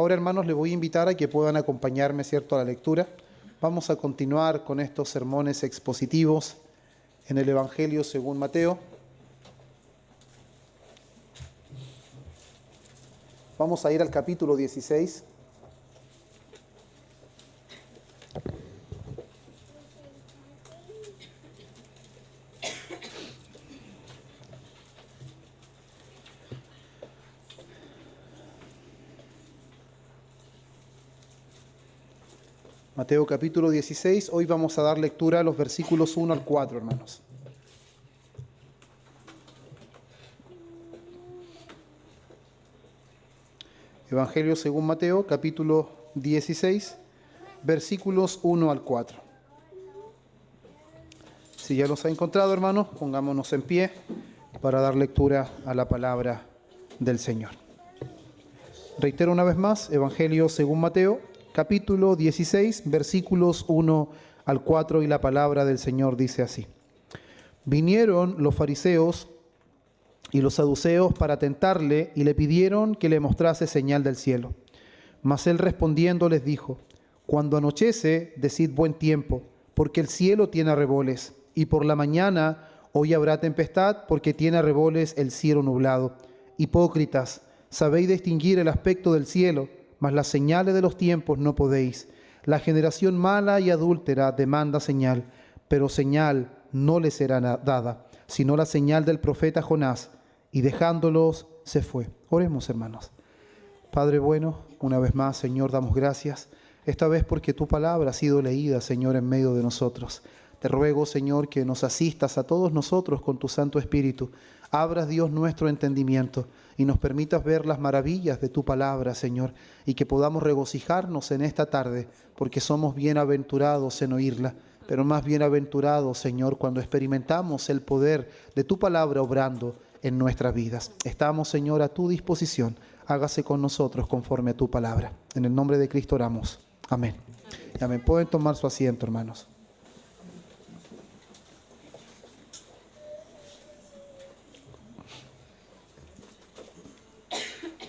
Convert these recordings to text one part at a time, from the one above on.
ahora, hermanos, les voy a invitar a que puedan acompañarme, ¿cierto?, a la lectura. Vamos a continuar con estos sermones expositivos en el Evangelio según Mateo. Vamos a ir al capítulo 16. Mateo capítulo 16, hoy vamos a dar lectura a los versículos 1 al 4, hermanos. Evangelio según Mateo, capítulo 16, versículos 1 al 4. Si ya los ha encontrado, hermanos, pongámonos en pie para dar lectura a la palabra del Señor. Reitero una vez más, Evangelio según Mateo, capítulo 16, versículos 1 al 4, y la palabra del Señor dice así. Vinieron los fariseos y los saduceos para tentarle y le pidieron que le mostrase señal del cielo. Mas él respondiendo les dijo: cuando anochece, decid buen tiempo, porque el cielo tiene arreboles, y por la mañana hoy habrá tempestad, porque tiene arreboles el cielo nublado. Hipócritas, sabéis distinguir el aspecto del cielo, mas las señales de los tiempos no podéis. La generación mala y adúltera demanda señal, pero señal no le será dada, sino la señal del profeta Jonás. Y dejándolos, se fue. Oremos, hermanos. Padre bueno, una vez más, Señor, damos gracias, esta vez porque tu palabra ha sido leída, Señor, en medio de nosotros. Te ruego, Señor, que nos asistas a todos nosotros con tu Santo Espíritu. Abras, Dios, nuestro entendimiento y nos permitas ver las maravillas de tu palabra, Señor, y que podamos regocijarnos en esta tarde, porque somos bienaventurados en oírla, pero más bienaventurados, Señor, cuando experimentamos el poder de tu palabra obrando en nuestras vidas. Estamos, Señor, a tu disposición. Hágase con nosotros conforme a tu palabra. En el nombre de Cristo oramos. Amén. Amén. Pueden tomar su asiento, hermanos.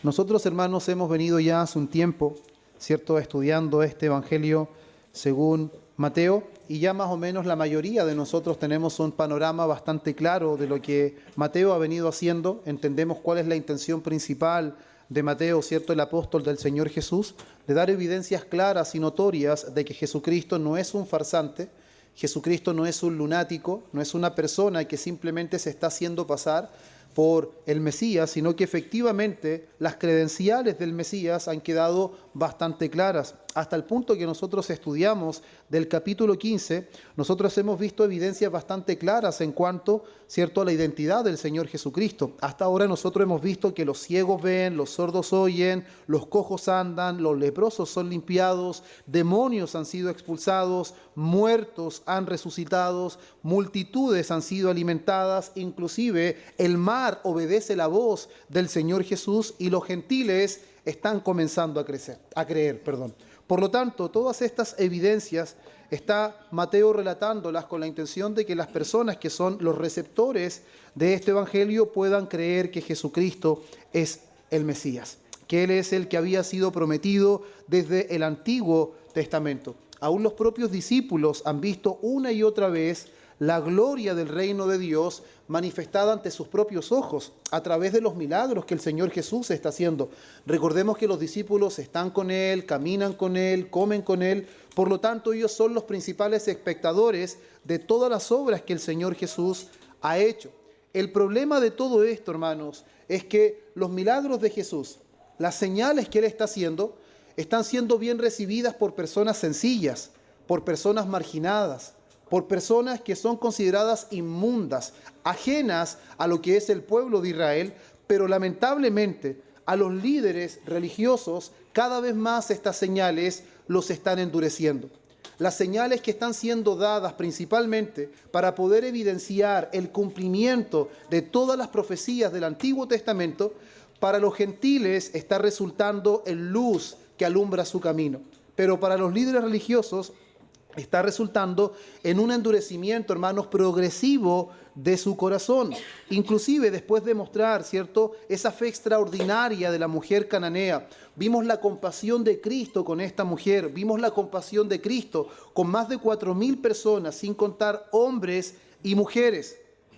Nosotros, hermanos, hemos venido ya hace un tiempo, ¿cierto?, estudiando este Evangelio según Mateo, y ya más o menos la mayoría de nosotros tenemos un panorama bastante claro de lo que Mateo ha venido haciendo. Entendemos cuál es la intención principal de Mateo, ¿cierto?, el apóstol del Señor Jesús, de dar evidencias claras y notorias de que Jesucristo no es un farsante, Jesucristo no es un lunático, no es una persona que simplemente se está haciendo pasar por el Mesías, sino que efectivamente las credenciales del Mesías han quedado bastante claras, hasta el punto que nosotros estudiamos del capítulo 15, nosotros hemos visto evidencias bastante claras en cuanto, ¿cierto?, a la identidad del Señor Jesucristo. Hasta ahora nosotros hemos visto que los ciegos ven, los sordos oyen, los cojos andan, los leprosos son limpiados, demonios han sido expulsados, muertos han resucitado, multitudes han sido alimentadas, inclusive el mar obedece la voz del Señor Jesús y los gentiles están comenzando a creer. Por lo tanto, todas estas evidencias está Mateo relatándolas con la intención de que las personas que son los receptores de este evangelio puedan creer que Jesucristo es el Mesías, que Él es el que había sido prometido desde el Antiguo Testamento. Aún los propios discípulos han visto una y otra vez la gloria del reino de Dios manifestada ante sus propios ojos a través de los milagros que el Señor Jesús está haciendo. Recordemos que los discípulos están con Él, caminan con Él, comen con Él. Por lo tanto, ellos son los principales espectadores de todas las obras que el Señor Jesús ha hecho. El problema de todo esto, hermanos, es que los milagros de Jesús, las señales que Él está haciendo, están siendo bien recibidas por personas sencillas, por personas marginadas, por personas que son consideradas inmundas, ajenas a lo que es el pueblo de Israel, pero lamentablemente a los líderes religiosos cada vez más estas señales los están endureciendo. Las señales que están siendo dadas principalmente para poder evidenciar el cumplimiento de todas las profecías del Antiguo Testamento, para los gentiles está resultando en luz que alumbra su camino. Pero para los líderes religiosos está resultando en un endurecimiento, hermanos, progresivo de su corazón. Inclusive después de mostrar, ¿cierto?, esa fe extraordinaria de la mujer cananea, vimos la compasión de Cristo con esta mujer, vimos la compasión de Cristo con más de 4.000 personas, sin contar hombres y mujeres.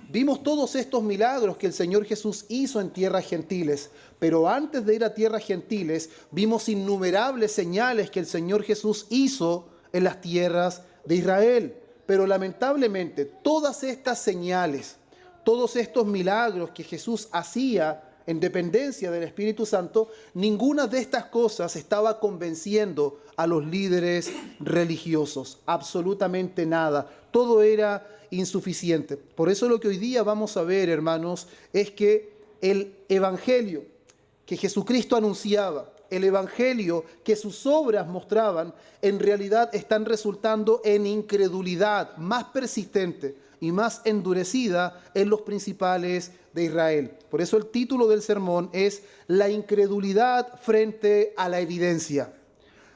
Vimos todos estos milagros que el Señor Jesús hizo en tierras gentiles, pero antes de ir a tierras gentiles, vimos innumerables señales que el Señor Jesús hizo en las tierras de Israel. Pero lamentablemente todas estas señales, todos estos milagros que Jesús hacía en dependencia del Espíritu Santo, ninguna de estas cosas estaba convenciendo a los líderes religiosos. Absolutamente nada. Todo era insuficiente. Por eso lo que hoy día vamos a ver, hermanos, es que el evangelio que Jesucristo anunciaba, el evangelio que sus obras mostraban, en realidad están resultando en incredulidad más persistente y más endurecida en los principales de Israel. Por eso el título del sermón es La incredulidad frente a la evidencia.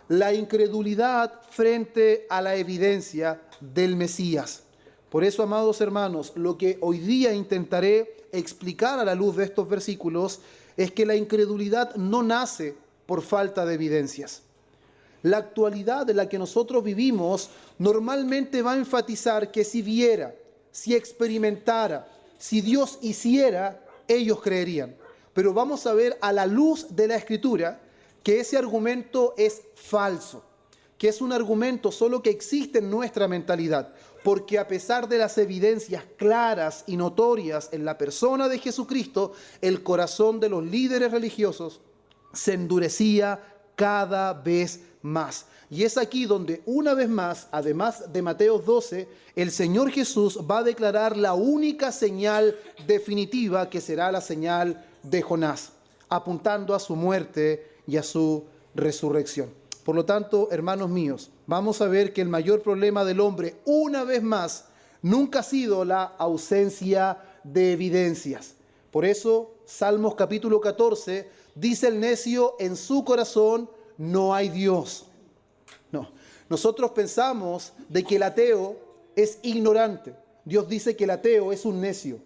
La incredulidad frente a la evidencia del Mesías. Por eso, amados hermanos, lo que hoy día intentaré explicar a la luz de estos versículos es que la incredulidad no nace por falta de evidencias. La actualidad en la que nosotros vivimos normalmente va a enfatizar que si viera, si experimentara, si Dios hiciera, ellos creerían. Pero vamos a ver a la luz de la Escritura que ese argumento es falso, que es un argumento solo que existe en nuestra mentalidad, porque a pesar de las evidencias claras y notorias en la persona de Jesucristo, el corazón de los líderes religiosos se endurecía cada vez más. Y es aquí donde una vez más, además de Mateo 12, el Señor Jesús va a declarar la única señal definitiva, que será la señal de Jonás, apuntando a su muerte y a su resurrección. Por lo tanto, hermanos míos, vamos a ver que el mayor problema del hombre, una vez más, nunca ha sido la ausencia de evidencias. Por eso, Salmos capítulo 14, dice el necio en su corazón, no hay Dios. No, nosotros pensamos de que el ateo es ignorante. Dios dice que el ateo es un necio.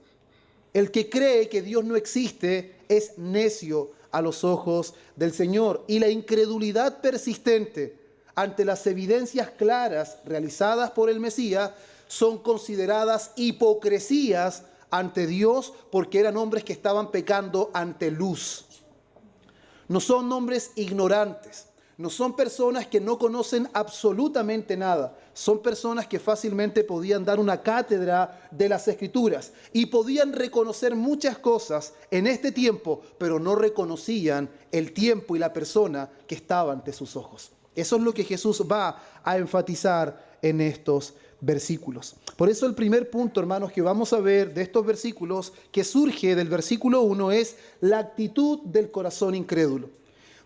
El que cree que Dios no existe es necio a los ojos del Señor. Y la incredulidad persistente ante las evidencias claras realizadas por el Mesías son consideradas hipocresías ante Dios, porque eran hombres que estaban pecando ante luz. No son hombres ignorantes, no son personas que no conocen absolutamente nada, son personas que fácilmente podían dar una cátedra de las Escrituras y podían reconocer muchas cosas en este tiempo, pero no reconocían el tiempo y la persona que estaba ante sus ojos. Eso es lo que Jesús va a enfatizar en estos versículos. Por eso el primer punto, hermanos, que vamos a ver de estos versículos, que surge del versículo 1, es la actitud del corazón incrédulo.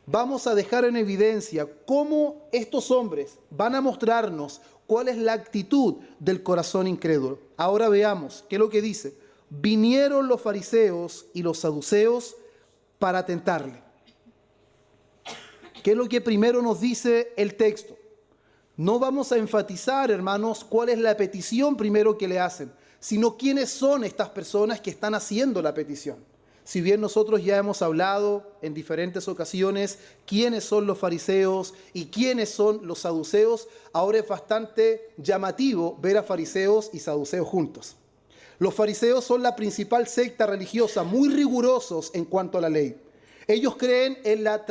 Vamos a dejar en evidencia cómo estos hombres van a mostrarnos cuál es la actitud del corazón incrédulo. Ahora veamos qué es lo que dice. Vinieron los fariseos y los saduceos para tentarle. ¿Qué es lo que primero nos dice el texto? No vamos a enfatizar, hermanos, cuál es la petición primero que le hacen, sino quiénes son estas personas que están haciendo la petición. Si bien nosotros ya hemos hablado en diferentes ocasiones quiénes son los fariseos y quiénes son los saduceos, ahora es bastante llamativo ver a fariseos y saduceos juntos. Los fariseos son la principal secta religiosa, muy rigurosos en cuanto a la ley. Ellos creen en la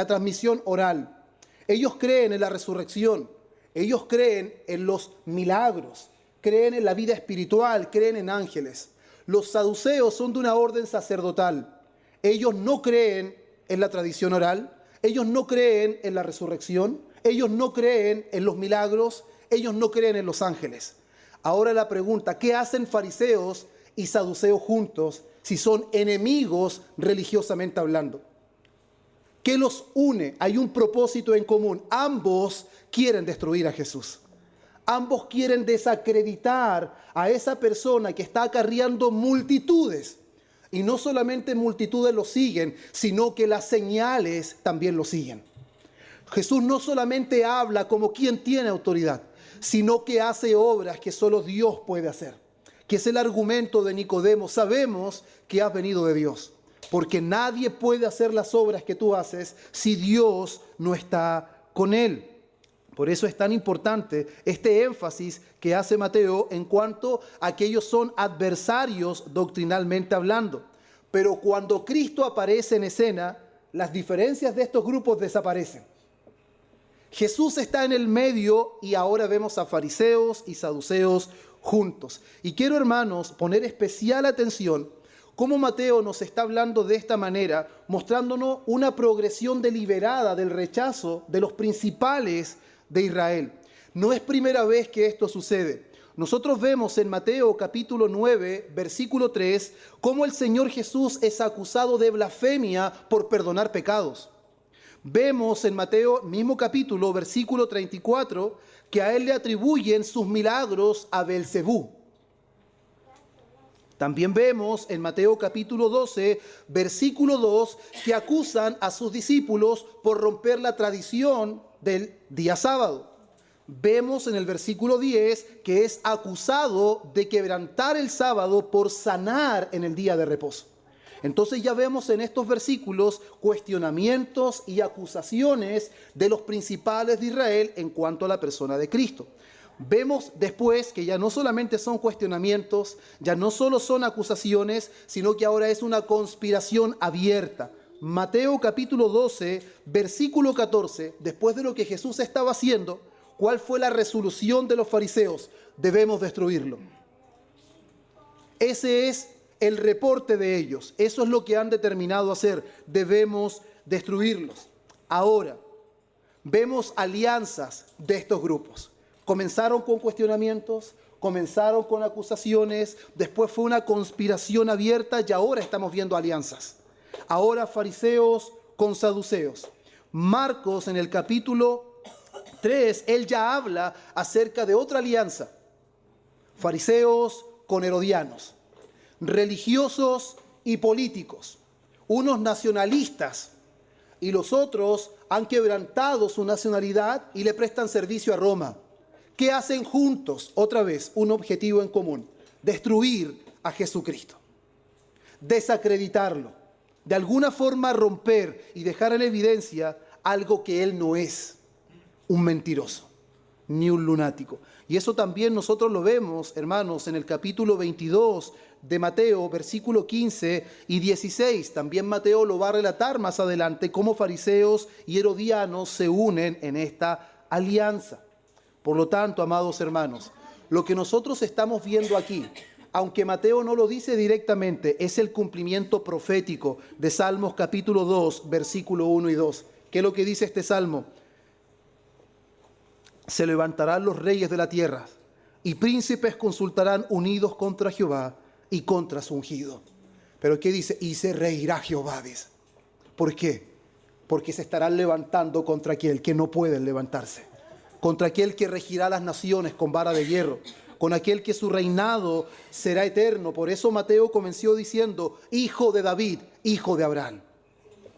transmisión oral, ellos creen en la resurrección, ellos creen en los milagros, creen en la vida espiritual, creen en ángeles. Los saduceos son de una orden sacerdotal. Ellos no creen en la tradición oral, ellos no creen en la resurrección, ellos no creen en los milagros, ellos no creen en los ángeles. Ahora la pregunta, ¿qué hacen fariseos y saduceos juntos si son enemigos religiosamente hablando? ¿Qué los une? Hay un propósito en común. Ambos quieren destruir a Jesús. Ambos quieren desacreditar a esa persona que está acarreando multitudes. Y no solamente multitudes lo siguen, sino que las señales también lo siguen. Jesús no solamente habla como quien tiene autoridad, sino que hace obras que solo Dios puede hacer. Que es el argumento de Nicodemo. Sabemos que has venido de Dios, porque nadie puede hacer las obras que tú haces si Dios no está con él. Por eso es tan importante este énfasis que hace Mateo en cuanto a que ellos son adversarios doctrinalmente hablando. Pero cuando Cristo aparece en escena, las diferencias de estos grupos desaparecen. Jesús está en el medio y ahora vemos a fariseos y saduceos juntos. Y quiero, hermanos, poner especial atención cómo Mateo nos está hablando de esta manera, mostrándonos una progresión deliberada del rechazo de los principales de Israel. No es primera vez que esto sucede. Nosotros vemos en Mateo capítulo 9, versículo 3, cómo el Señor Jesús es acusado de blasfemia por perdonar pecados. Vemos en Mateo, mismo capítulo, versículo 34, que a él le atribuyen sus milagros a Beelzebú. También vemos en Mateo capítulo 12, versículo 2, que acusan a sus discípulos por romper la tradición del día sábado. Vemos en el versículo 10 que es acusado de quebrantar el sábado por sanar en el día de reposo. Entonces ya vemos en estos versículos cuestionamientos y acusaciones de los principales de Israel en cuanto a la persona de Cristo. Vemos después que ya no solamente son cuestionamientos, ya no solo son acusaciones, sino que ahora es una conspiración abierta. Mateo capítulo 12, versículo 14, después de lo que Jesús estaba haciendo, ¿cuál fue la resolución de los fariseos? Debemos destruirlo. Ese es el reporte de ellos. Eso es lo que han determinado hacer. Debemos destruirlos. Ahora, vemos alianzas de estos grupos. Comenzaron con cuestionamientos, comenzaron con acusaciones, después fue una conspiración abierta y ahora estamos viendo alianzas. Ahora fariseos con saduceos. Marcos en el capítulo 3, él ya habla acerca de otra alianza. Fariseos con herodianos. Religiosos y políticos. Unos nacionalistas y los otros han quebrantado su nacionalidad y le prestan servicio a Roma. ¿Qué hacen juntos? Otra vez, un objetivo en común: destruir a Jesucristo, desacreditarlo, de alguna forma romper y dejar en evidencia algo que él no es, un mentiroso, ni un lunático. Y eso también nosotros lo vemos, hermanos, en el capítulo 22 de Mateo, versículo 15 y 16. También Mateo lo va a relatar más adelante, cómo fariseos y herodianos se unen en esta alianza. Por lo tanto, amados hermanos, lo que nosotros estamos viendo aquí, aunque Mateo no lo dice directamente, es el cumplimiento profético de Salmos capítulo 2, versículo 1 y 2. ¿Qué es lo que dice este salmo? Se levantarán los reyes de la tierra y príncipes consultarán unidos contra Jehová y contra su ungido. Pero ¿qué dice? Y se reirá Jehová, dice. ¿Por qué? Porque se estarán levantando contra aquel que no puede levantarse, contra aquel que regirá las naciones con vara de hierro, con aquel que su reinado será eterno. Por eso Mateo comenzó diciendo: hijo de David, hijo de Abraham.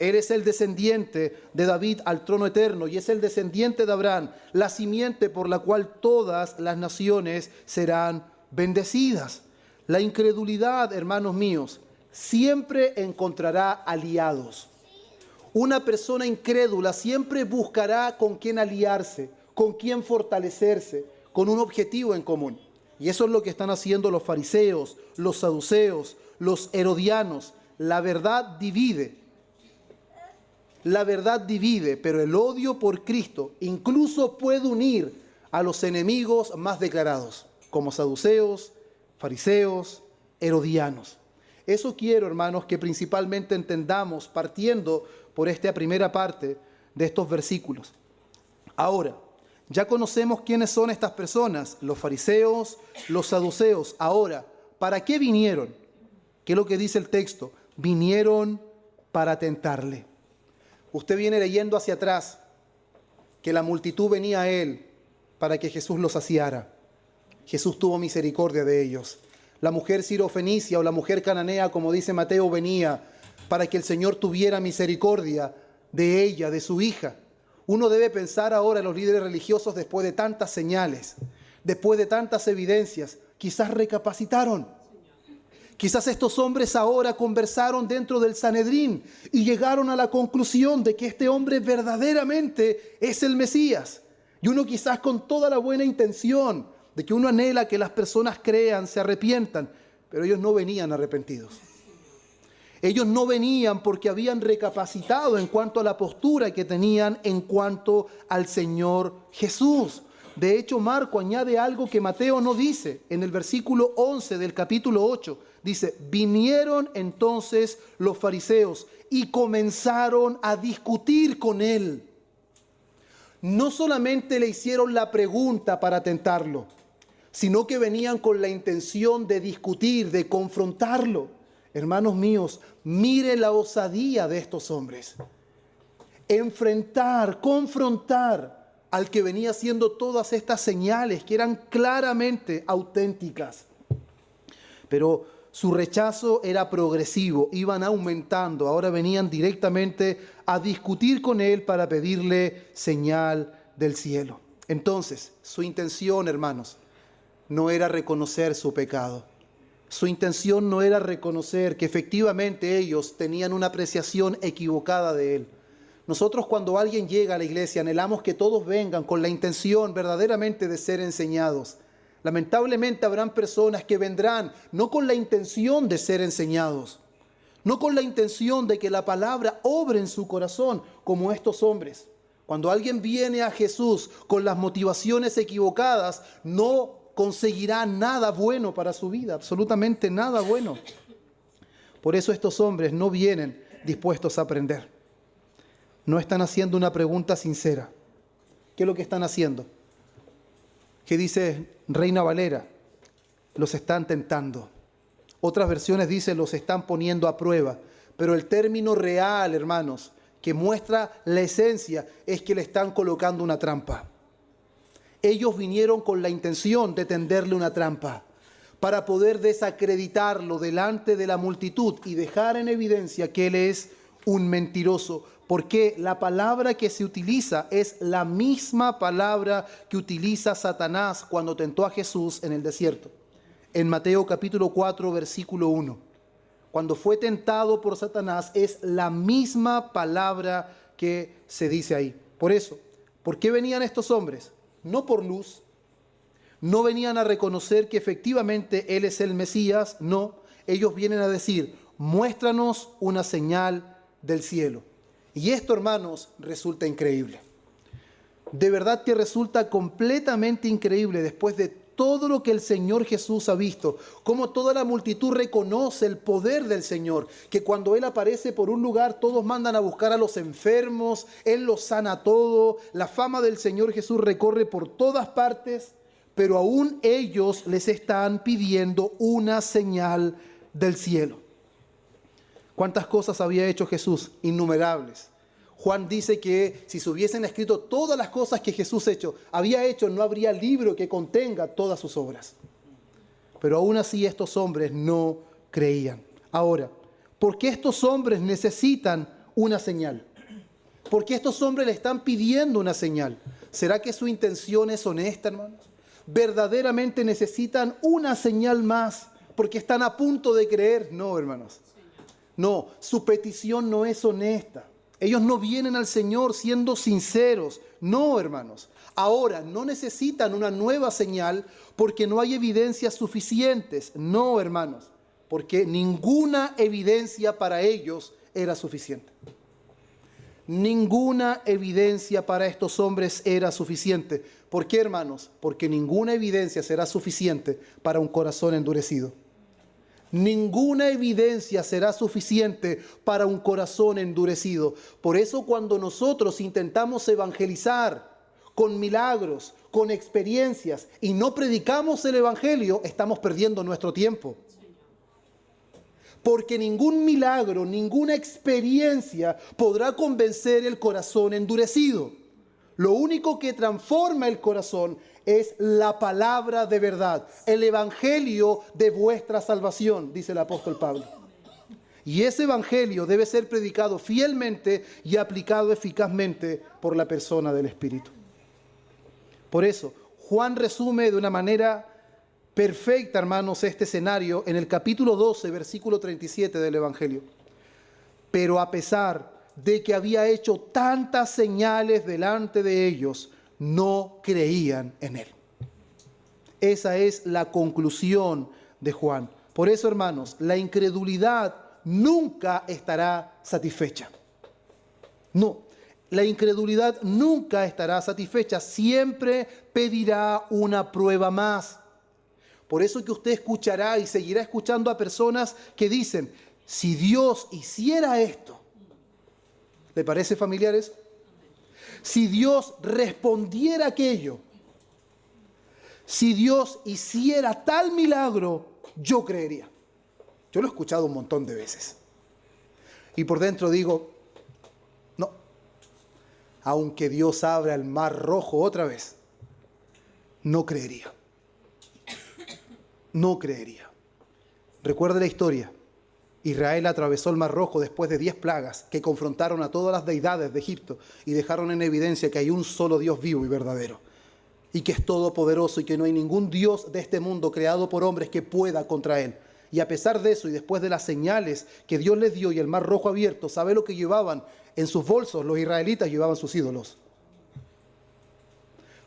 Eres el descendiente de David al trono eterno y es el descendiente de Abraham, la simiente por la cual todas las naciones serán bendecidas. La incredulidad, hermanos míos, siempre encontrará aliados. Una persona incrédula siempre buscará con quién aliarse, con quién fortalecerse, con un objetivo en común. Y eso es lo que están haciendo los fariseos, los saduceos, los herodianos. La verdad divide. La verdad divide, pero el odio por Cristo incluso puede unir a los enemigos más declarados, como saduceos, fariseos, herodianos. Eso quiero, hermanos, que principalmente entendamos partiendo por esta primera parte de estos versículos. Ahora, ya conocemos quiénes son estas personas, los fariseos, los saduceos. Ahora, ¿para qué vinieron? ¿Qué es lo que dice el texto? Vinieron para tentarle. Usted viene leyendo hacia atrás que la multitud venía a él para que Jesús los saciara. Jesús tuvo misericordia de ellos. La mujer sirofenicia o la mujer cananea, como dice Mateo, venía para que el Señor tuviera misericordia de ella, de su hija. Uno debe pensar ahora en los líderes religiosos después de tantas señales, después de tantas evidencias, quizás recapacitaron. Quizás estos hombres ahora conversaron dentro del Sanedrín y llegaron a la conclusión de que este hombre verdaderamente es el Mesías. Y uno quizás con toda la buena intención de que uno anhela que las personas crean, se arrepientan, pero ellos no venían arrepentidos. Ellos no venían porque habían recapacitado en cuanto a la postura que tenían en cuanto al Señor Jesús. De hecho, Marco añade algo que Mateo no dice. En el versículo 11 del capítulo 8 dice: vinieron entonces los fariseos y comenzaron a discutir con él. No solamente le hicieron la pregunta para tentarlo, sino que venían con la intención de discutir, de confrontarlo. Hermanos míos, mire la osadía de estos hombres. Enfrentar, confrontar al que venía haciendo todas estas señales que eran claramente auténticas. Pero su rechazo era progresivo, iban aumentando. Ahora venían directamente a discutir con él para pedirle señal del cielo. Entonces, su intención, hermanos, no era reconocer su pecado. Su intención no era reconocer que efectivamente ellos tenían una apreciación equivocada de él. Nosotros, cuando alguien llega a la iglesia, anhelamos que todos vengan con la intención verdaderamente de ser enseñados. Lamentablemente habrán personas que vendrán no con la intención de ser enseñados, no con la intención de que la palabra obre en su corazón, como estos hombres. Cuando alguien viene a Jesús con las motivaciones equivocadas, no conseguirá nada bueno para su vida, absolutamente nada bueno. Por eso estos hombres no vienen dispuestos a aprender. No están haciendo una pregunta sincera. ¿Qué es lo que están haciendo? ¿Qué dice Reina Valera? Los están tentando. Otras versiones dicen los están poniendo a prueba. Pero el término real, hermanos, que muestra la esencia, es que le están colocando una trampa. Ellos vinieron con la intención de tenderle una trampa para poder desacreditarlo delante de la multitud y dejar en evidencia que él es un mentiroso, porque la palabra que se utiliza es la misma palabra que utiliza Satanás cuando tentó a Jesús en el desierto. En Mateo capítulo 4, versículo 1. Cuando fue tentado por Satanás, es la misma palabra que se dice ahí. Por eso, ¿por qué venían estos hombres? No por luz, no venían a reconocer que efectivamente Él es el Mesías, no. Ellos vienen a decir: muéstranos una señal del cielo. Y esto, hermanos, resulta increíble. De verdad que resulta completamente increíble después de todo lo que el Señor Jesús ha visto, cómo toda la multitud reconoce el poder del Señor, que cuando Él aparece por un lugar todos mandan a buscar a los enfermos, Él los sana todo, la fama del Señor Jesús recorre por todas partes, pero aún ellos les están pidiendo una señal del cielo. ¿Cuántas cosas había hecho Jesús? Innumerables. Juan dice que si se hubiesen escrito todas las cosas que Jesús había hecho, no habría libro que contenga todas sus obras. Pero aún así estos hombres no creían. Ahora, ¿por qué estos hombres necesitan una señal? ¿Por qué estos hombres le están pidiendo una señal? ¿Será que su intención es honesta, hermanos? ¿Verdaderamente necesitan una señal más porque están a punto de creer? No, hermanos. No, su petición no es honesta. Ellos no vienen al Señor siendo sinceros. No, hermanos. Ahora, no necesitan una nueva señal porque no hay evidencias suficientes. No, hermanos. Porque ninguna evidencia para ellos era suficiente. Ninguna evidencia para estos hombres era suficiente. ¿Por qué, hermanos? Porque ninguna evidencia será suficiente para un corazón endurecido. Ninguna evidencia será suficiente para un corazón endurecido. Por eso cuando nosotros intentamos evangelizar con milagros, con experiencias y no predicamos el evangelio, estamos perdiendo nuestro tiempo. Porque ningún milagro, ninguna experiencia podrá convencer el corazón endurecido. Lo único que transforma el corazón es la palabra de verdad, el evangelio de vuestra salvación, dice el apóstol Pablo. Y ese evangelio debe ser predicado fielmente y aplicado eficazmente por la persona del Espíritu. Por eso, Juan resume de una manera perfecta, hermanos, este escenario en el capítulo 12, versículo 37 del evangelio. Pero a pesar de que había hecho tantas señales delante de ellos, no creían en él. Esa es la conclusión de Juan. Por eso, hermanos, la incredulidad nunca estará satisfecha. No, la incredulidad nunca estará satisfecha. Siempre pedirá una prueba más. Por eso que usted escuchará y seguirá escuchando a personas que dicen, si Dios hiciera esto, ¿le parece familiar eso? Si Dios respondiera aquello, si Dios hiciera tal milagro, yo creería. Yo lo he escuchado un montón de veces. Y por dentro digo, no, aunque Dios abra el mar rojo otra vez, no creería. No creería. Recuerda la historia. Israel atravesó el Mar Rojo después de 10 plagas que confrontaron a todas las deidades de Egipto y dejaron en evidencia que hay un solo Dios vivo y verdadero, y que es todopoderoso y que no hay ningún Dios de este mundo creado por hombres que pueda contra él. Y a pesar de eso y después de las señales que Dios les dio y el Mar Rojo abierto, ¿sabe lo que llevaban en sus bolsos? Los israelitas llevaban sus ídolos.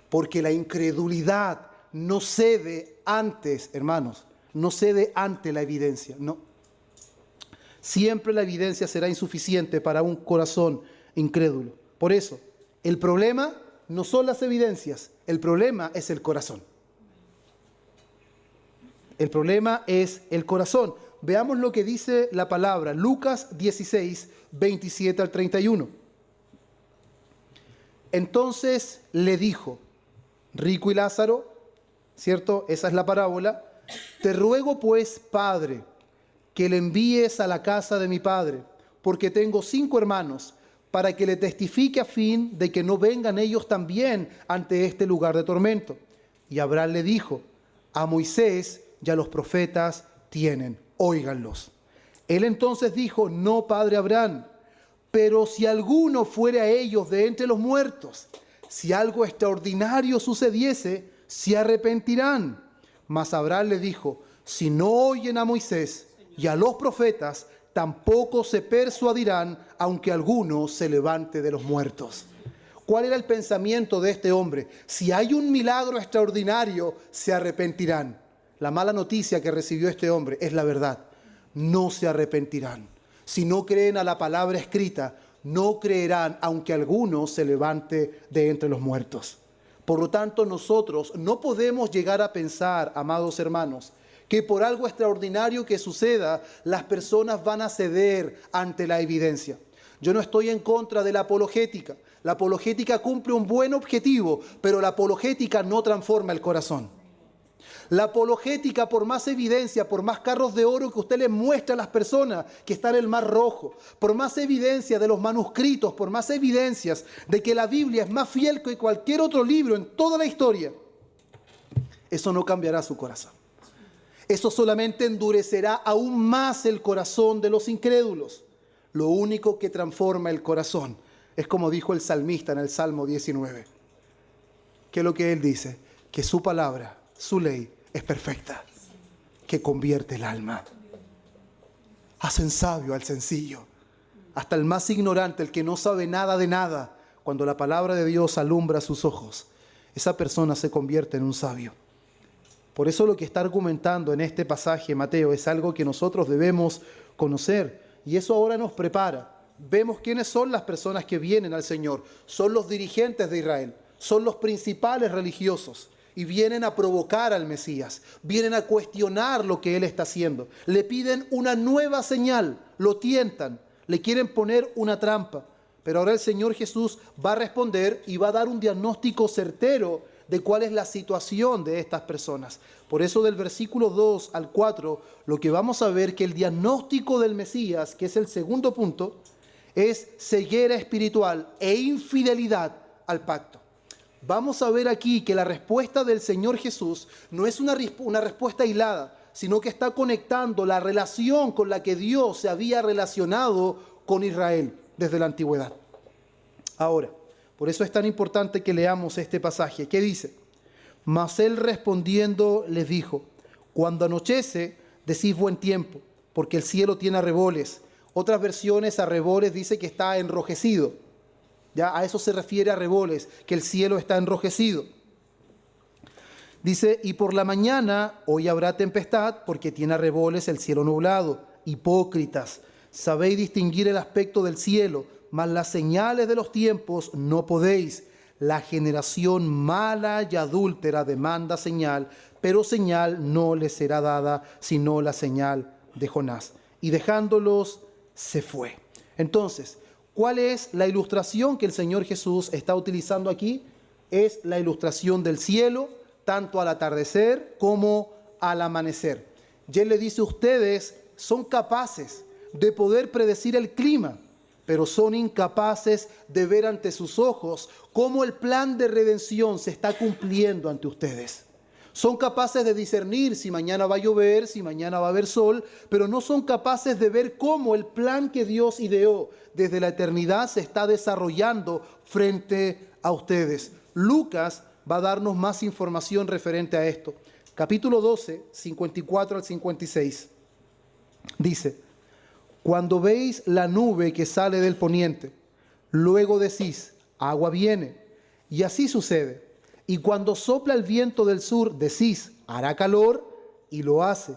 Porque la incredulidad no cede antes, hermanos, no cede ante la evidencia, no. Siempre la evidencia será insuficiente para un corazón incrédulo. Por eso, el problema no son las evidencias, el problema es el corazón. El problema es el corazón. Veamos lo que dice la palabra, Lucas 16, 27 al 31. Entonces le dijo, Rico y Lázaro, ¿cierto? Esa es la parábola. Te ruego pues, Padre, que le envíes a la casa de mi padre, porque tengo 5 hermanos, para que le testifique a fin de que no vengan ellos también ante este lugar de tormento. Y Abraham le dijo, a Moisés y a los profetas tienen, óiganlos. Él entonces dijo, no, padre Abraham, pero si alguno fuere a ellos de entre los muertos, si algo extraordinario sucediese, se arrepentirán. Mas Abraham le dijo, si no oyen a Moisés y a los profetas, tampoco se persuadirán, aunque alguno se levante de los muertos. ¿Cuál era el pensamiento de este hombre? Si hay un milagro extraordinario, se arrepentirán. La mala noticia que recibió este hombre es la verdad. No se arrepentirán. Si no creen a la palabra escrita, no creerán, aunque alguno se levante de entre los muertos. Por lo tanto, nosotros no podemos llegar a pensar, amados hermanos, que por algo extraordinario que suceda, las personas van a ceder ante la evidencia. Yo no estoy en contra de la apologética. La apologética cumple un buen objetivo, pero la apologética no transforma el corazón. La apologética, por más evidencia, por más carros de oro que usted le muestre a las personas que está en el Mar Rojo, por más evidencia de los manuscritos, por más evidencias de que la Biblia es más fiel que cualquier otro libro en toda la historia, eso no cambiará su corazón. Eso solamente endurecerá aún más el corazón de los incrédulos. Lo único que transforma el corazón es como dijo el salmista en el Salmo 19. ¿Qué es lo que él dice? Que su palabra, su ley, es perfecta, que convierte el alma. Hacen sabio al sencillo, hasta el más ignorante, el que no sabe nada de nada. Cuando la palabra de Dios alumbra sus ojos, esa persona se convierte en un sabio. Por eso lo que está argumentando en este pasaje Mateo es algo que nosotros debemos conocer. Y eso ahora nos prepara. Vemos quiénes son las personas que vienen al Señor. Son los dirigentes de Israel. Son los principales religiosos. Y vienen a provocar al Mesías. Vienen a cuestionar lo que Él está haciendo. Le piden una nueva señal. Lo tientan. Le quieren poner una trampa. Pero ahora el Señor Jesús va a responder y va a dar un diagnóstico certero de cuál es la situación de estas personas. Por eso del versículo 2 al 4, lo que vamos a ver que el diagnóstico del Mesías, que es el segundo punto, es ceguera espiritual e infidelidad al pacto. Vamos a ver aquí que la respuesta del Señor Jesús no es una respuesta aislada, sino que está conectando la relación con la que Dios se había relacionado con Israel desde la antigüedad. Ahora, por eso es tan importante que leamos este pasaje. ¿Qué dice? Mas él respondiendo les dijo: cuando anochece, decís buen tiempo, porque el cielo tiene arreboles. Otras versiones, arreboles, dice que está enrojecido. Ya a eso se refiere arreboles, que el cielo está enrojecido. Dice, y por la mañana hoy habrá tempestad, porque tiene arreboles el cielo nublado. Hipócritas, sabéis distinguir el aspecto del cielo, mas las señales de los tiempos no podéis. La generación mala y adúltera demanda señal, pero señal no le será dada, sino la señal de Jonás. Y dejándolos, se fue. Entonces, ¿cuál es la ilustración que el Señor Jesús está utilizando aquí? Es la ilustración del cielo, tanto al atardecer como al amanecer. Y Él le dice, ustedes son capaces de poder predecir el clima, pero son incapaces de ver ante sus ojos cómo el plan de redención se está cumpliendo ante ustedes. Son capaces de discernir si mañana va a llover, si mañana va a haber sol, pero no son capaces de ver cómo el plan que Dios ideó desde la eternidad se está desarrollando frente a ustedes. Lucas va a darnos más información referente a esto. Capítulo 12, 54 al 56. Dice, cuando veis la nube que sale del poniente, luego decís, agua viene, y así sucede. Y cuando sopla el viento del sur, decís, hará calor, y lo hace.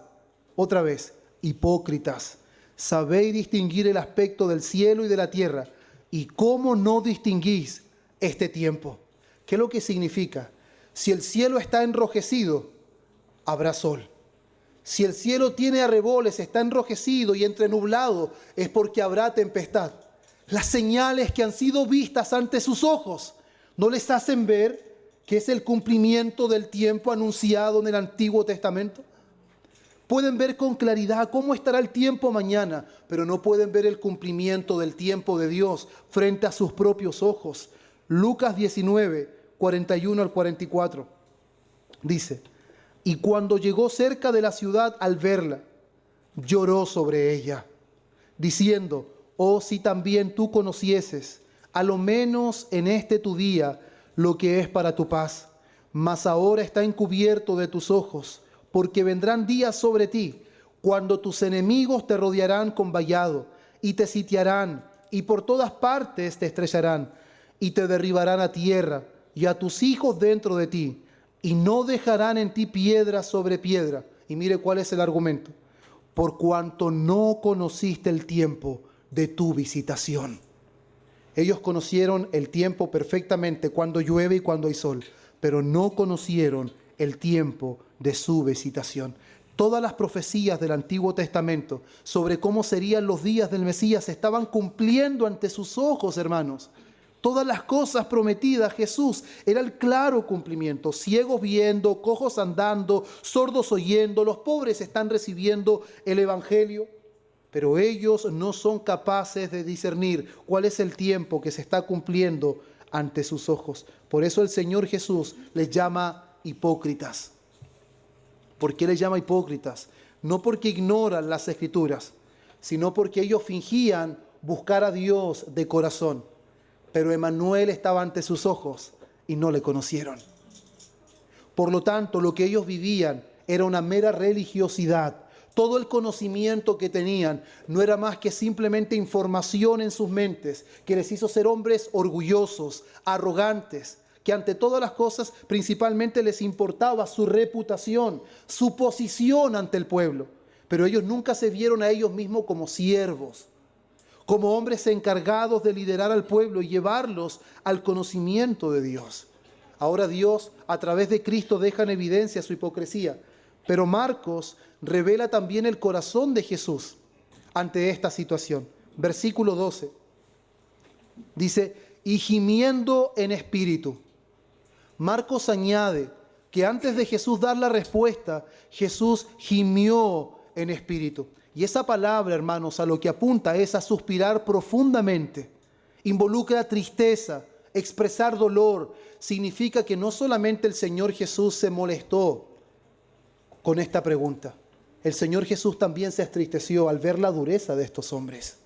Otra vez, hipócritas, sabéis distinguir el aspecto del cielo y de la tierra, y cómo no distinguís este tiempo. ¿Qué es lo que significa? Si el cielo está enrojecido, habrá sol. Si el cielo tiene arreboles, está enrojecido y entrenublado, es porque habrá tempestad. Las señales que han sido vistas ante sus ojos no les hacen ver que es el cumplimiento del tiempo anunciado en el Antiguo Testamento. Pueden ver con claridad cómo estará el tiempo mañana, pero no pueden ver el cumplimiento del tiempo de Dios frente a sus propios ojos. Lucas 19, 41 al 44, dice, y cuando llegó cerca de la ciudad al verla, lloró sobre ella, diciendo, oh, si también tú conocieses, a lo menos en este tu día, lo que es para tu paz, mas ahora está encubierto de tus ojos, porque vendrán días sobre ti, cuando tus enemigos te rodearán con vallado, y te sitiarán, y por todas partes te estrecharán, y te derribarán a tierra, y a tus hijos dentro de ti, y no dejarán en ti piedra sobre piedra. Y mire cuál es el argumento. Por cuanto no conociste el tiempo de tu visitación. Ellos conocieron el tiempo perfectamente, cuando llueve y cuando hay sol, pero no conocieron el tiempo de su visitación. Todas las profecías del Antiguo Testamento sobre cómo serían los días del Mesías se estaban cumpliendo ante sus ojos, hermanos. Todas las cosas prometidas, Jesús era el claro cumplimiento. Ciegos viendo, cojos andando, sordos oyendo, los pobres están recibiendo el Evangelio. Pero ellos no son capaces de discernir cuál es el tiempo que se está cumpliendo ante sus ojos. Por eso el Señor Jesús les llama hipócritas. ¿Por qué les llama hipócritas? No porque ignoran las Escrituras, sino porque ellos fingían buscar a Dios de corazón. Pero Emmanuel estaba ante sus ojos y no le conocieron. Por lo tanto, lo que ellos vivían era una mera religiosidad. Todo el conocimiento que tenían no era más que simplemente información en sus mentes que les hizo ser hombres orgullosos, arrogantes, que ante todas las cosas principalmente les importaba su reputación, su posición ante el pueblo. Pero ellos nunca se vieron a ellos mismos como siervos, como hombres encargados de liderar al pueblo y llevarlos al conocimiento de Dios. Ahora Dios, a través de Cristo, deja en evidencia su hipocresía. Pero Marcos revela también el corazón de Jesús ante esta situación. Versículo 12. Dice, y gimiendo en espíritu. Marcos añade que antes de Jesús dar la respuesta, Jesús gimió en espíritu. Y esa palabra, hermanos, a lo que apunta es a suspirar profundamente. Involucra tristeza, expresar dolor. Significa que no solamente el Señor Jesús se molestó con esta pregunta, el Señor Jesús también se entristeció al ver la dureza de estos hombres.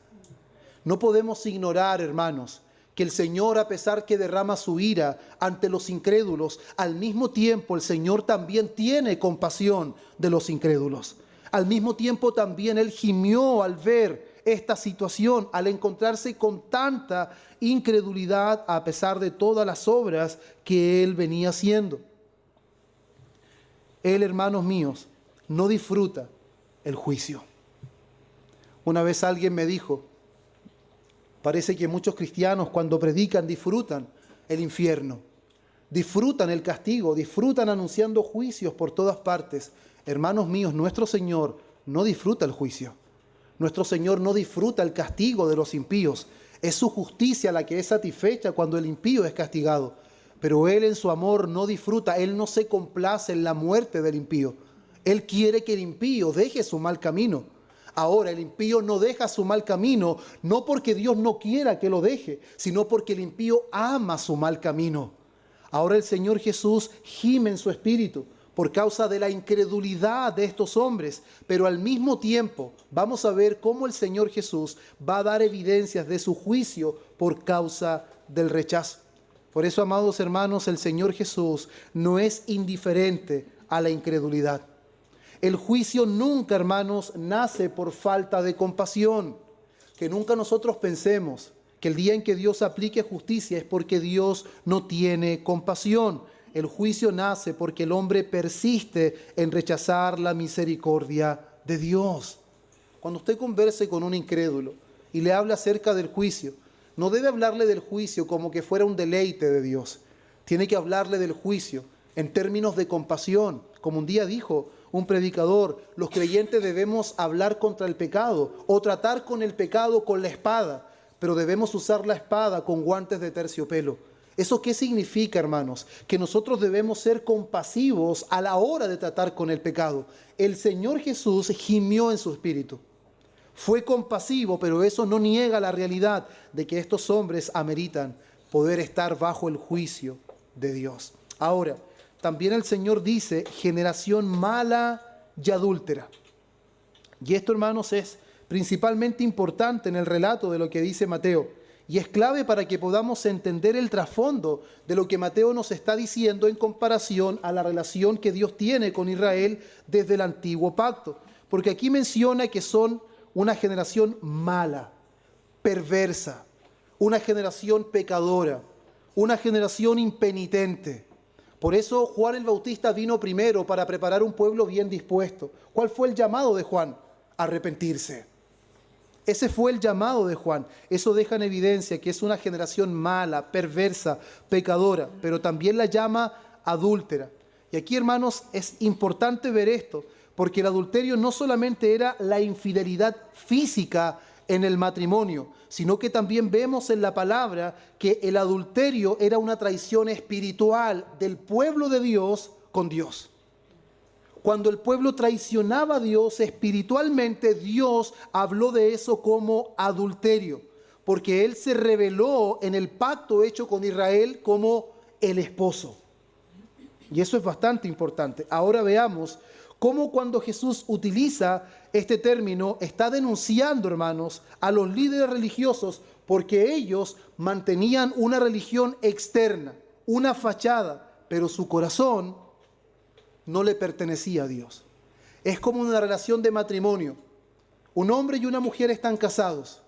No podemos ignorar, hermanos, que el Señor, a pesar que derrama su ira ante los incrédulos, al mismo tiempo el Señor también tiene compasión de los incrédulos. Al mismo tiempo también Él gimió al ver esta situación, al encontrarse con tanta incredulidad a pesar de todas las obras que Él venía haciendo. Él, hermanos míos, no disfruta el juicio. Una vez alguien me dijo, parece que muchos cristianos cuando predican disfrutan el infierno, disfrutan el castigo, disfrutan anunciando juicios por todas partes. Hermanos míos, nuestro Señor no disfruta el juicio. Nuestro Señor no disfruta el castigo de los impíos. Es su justicia la que es satisfecha cuando el impío es castigado. Pero Él en su amor no disfruta, Él no se complace en la muerte del impío. Él quiere que el impío deje su mal camino. Ahora, el impío no deja su mal camino, no porque Dios no quiera que lo deje, sino porque el impío ama su mal camino. Ahora el Señor Jesús gime en su espíritu por causa de la incredulidad de estos hombres, pero al mismo tiempo vamos a ver cómo el Señor Jesús va a dar evidencias de su juicio por causa del rechazo. Por eso, amados hermanos, el Señor Jesús no es indiferente a la incredulidad. El juicio nunca, hermanos, nace por falta de compasión. Que nunca nosotros pensemos que el día en que Dios aplique justicia es porque Dios no tiene compasión. El juicio nace porque el hombre persiste en rechazar la misericordia de Dios. Cuando usted converse con un incrédulo y le habla acerca del juicio, no debe hablarle del juicio como que fuera un deleite de Dios. Tiene que hablarle del juicio en términos de compasión. Como un día dijo un predicador, los creyentes debemos hablar contra el pecado o tratar con el pecado con la espada, pero debemos usar la espada con guantes de terciopelo. ¿Eso qué significa, hermanos? Que nosotros debemos ser compasivos a la hora de tratar con el pecado. El Señor Jesús gimió en su espíritu. Fue compasivo, pero eso no niega la realidad de que estos hombres ameritan poder estar bajo el juicio de Dios. Ahora, también el Señor dice, generación mala y adúltera. Y esto, hermanos, es principalmente importante en el relato de lo que dice Mateo. Y es clave para que podamos entender el trasfondo de lo que Mateo nos está diciendo en comparación a la relación que Dios tiene con Israel desde el antiguo pacto. Porque aquí menciona que son una generación mala, perversa, una generación pecadora, una generación impenitente. Por eso Juan el Bautista vino primero para preparar un pueblo bien dispuesto. ¿Cuál fue el llamado de Juan? Arrepentirse. Ese fue el llamado de Juan. Eso deja en evidencia que es una generación mala, perversa, pecadora, pero también la llama adúltera. Y aquí, hermanos, es importante ver esto, porque el adulterio no solamente era la infidelidad física en el matrimonio, sino que también vemos en la palabra que el adulterio era una traición espiritual del pueblo de Dios con Dios. Cuando el pueblo traicionaba a Dios espiritualmente, Dios habló de eso como adulterio, porque Él se reveló en el pacto hecho con Israel como el esposo. Y eso es bastante importante. Ahora veamos cómo cuando Jesús utiliza este término, está denunciando, hermanos, a los líderes religiosos, porque ellos mantenían una religión externa, una fachada, pero su corazón no le pertenecía a Dios. Es como una relación de matrimonio. Un hombre y una mujer están casados,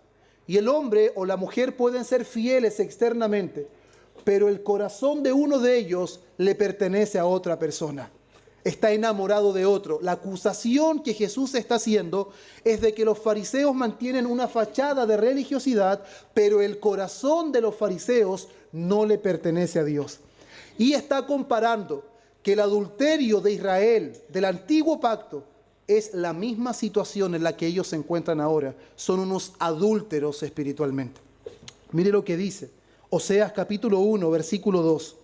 y el hombre o la mujer pueden ser fieles externamente, pero el corazón de uno de ellos le pertenece a otra persona. Está enamorado de otro. La acusación que Jesús está haciendo es de que los fariseos mantienen una fachada de religiosidad, pero el corazón de los fariseos no le pertenece a Dios. Y está comparando que el adulterio de Israel, del antiguo pacto, es la misma situación en la que ellos se encuentran ahora. Son unos adúlteros espiritualmente. Mire lo que dice Oseas capítulo 1, versículo 2.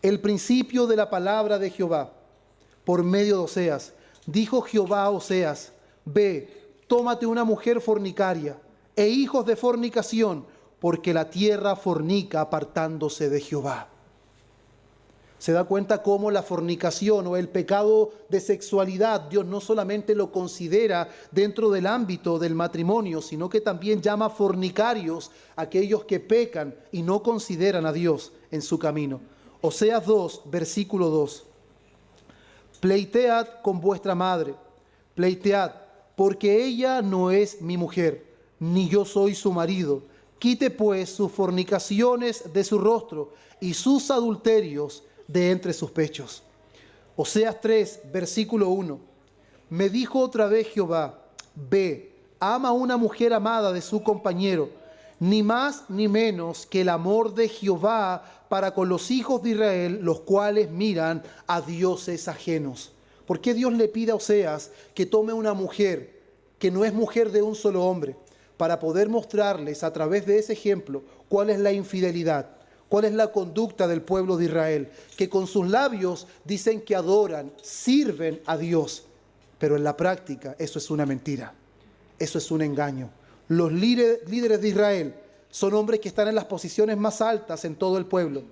El principio de la palabra de Jehová, por medio de Oseas, dijo Jehová a Oseas, ve, tómate una mujer fornicaria e hijos de fornicación, porque la tierra fornica apartándose de Jehová. Se da cuenta cómo la fornicación o el pecado de sexualidad, Dios no solamente lo considera dentro del ámbito del matrimonio, sino que también llama fornicarios a aquellos que pecan y no consideran a Dios en su camino. Oseas 2, versículo 2. Pleitead con vuestra madre, pleitead, porque ella no es mi mujer, ni yo soy su marido. Quite pues sus fornicaciones de su rostro y sus adulterios de entre sus pechos. Oseas 3, versículo 1. Me dijo otra vez Jehová, ve, ama a una mujer amada de su compañero, ni más ni menos que el amor de Jehová para con los hijos de Israel, los cuales miran a dioses ajenos. ¿Por qué Dios le pide a Oseas que tome una mujer que no es mujer de un solo hombre? Para poder mostrarles a través de ese ejemplo cuál es la infidelidad, cuál es la conducta del pueblo de Israel, que con sus labios dicen que adoran, sirven a Dios, pero en la práctica eso es una mentira, eso es un engaño. Los líderes de Israel son hombres que están en las posiciones más altas en todo el pueblo,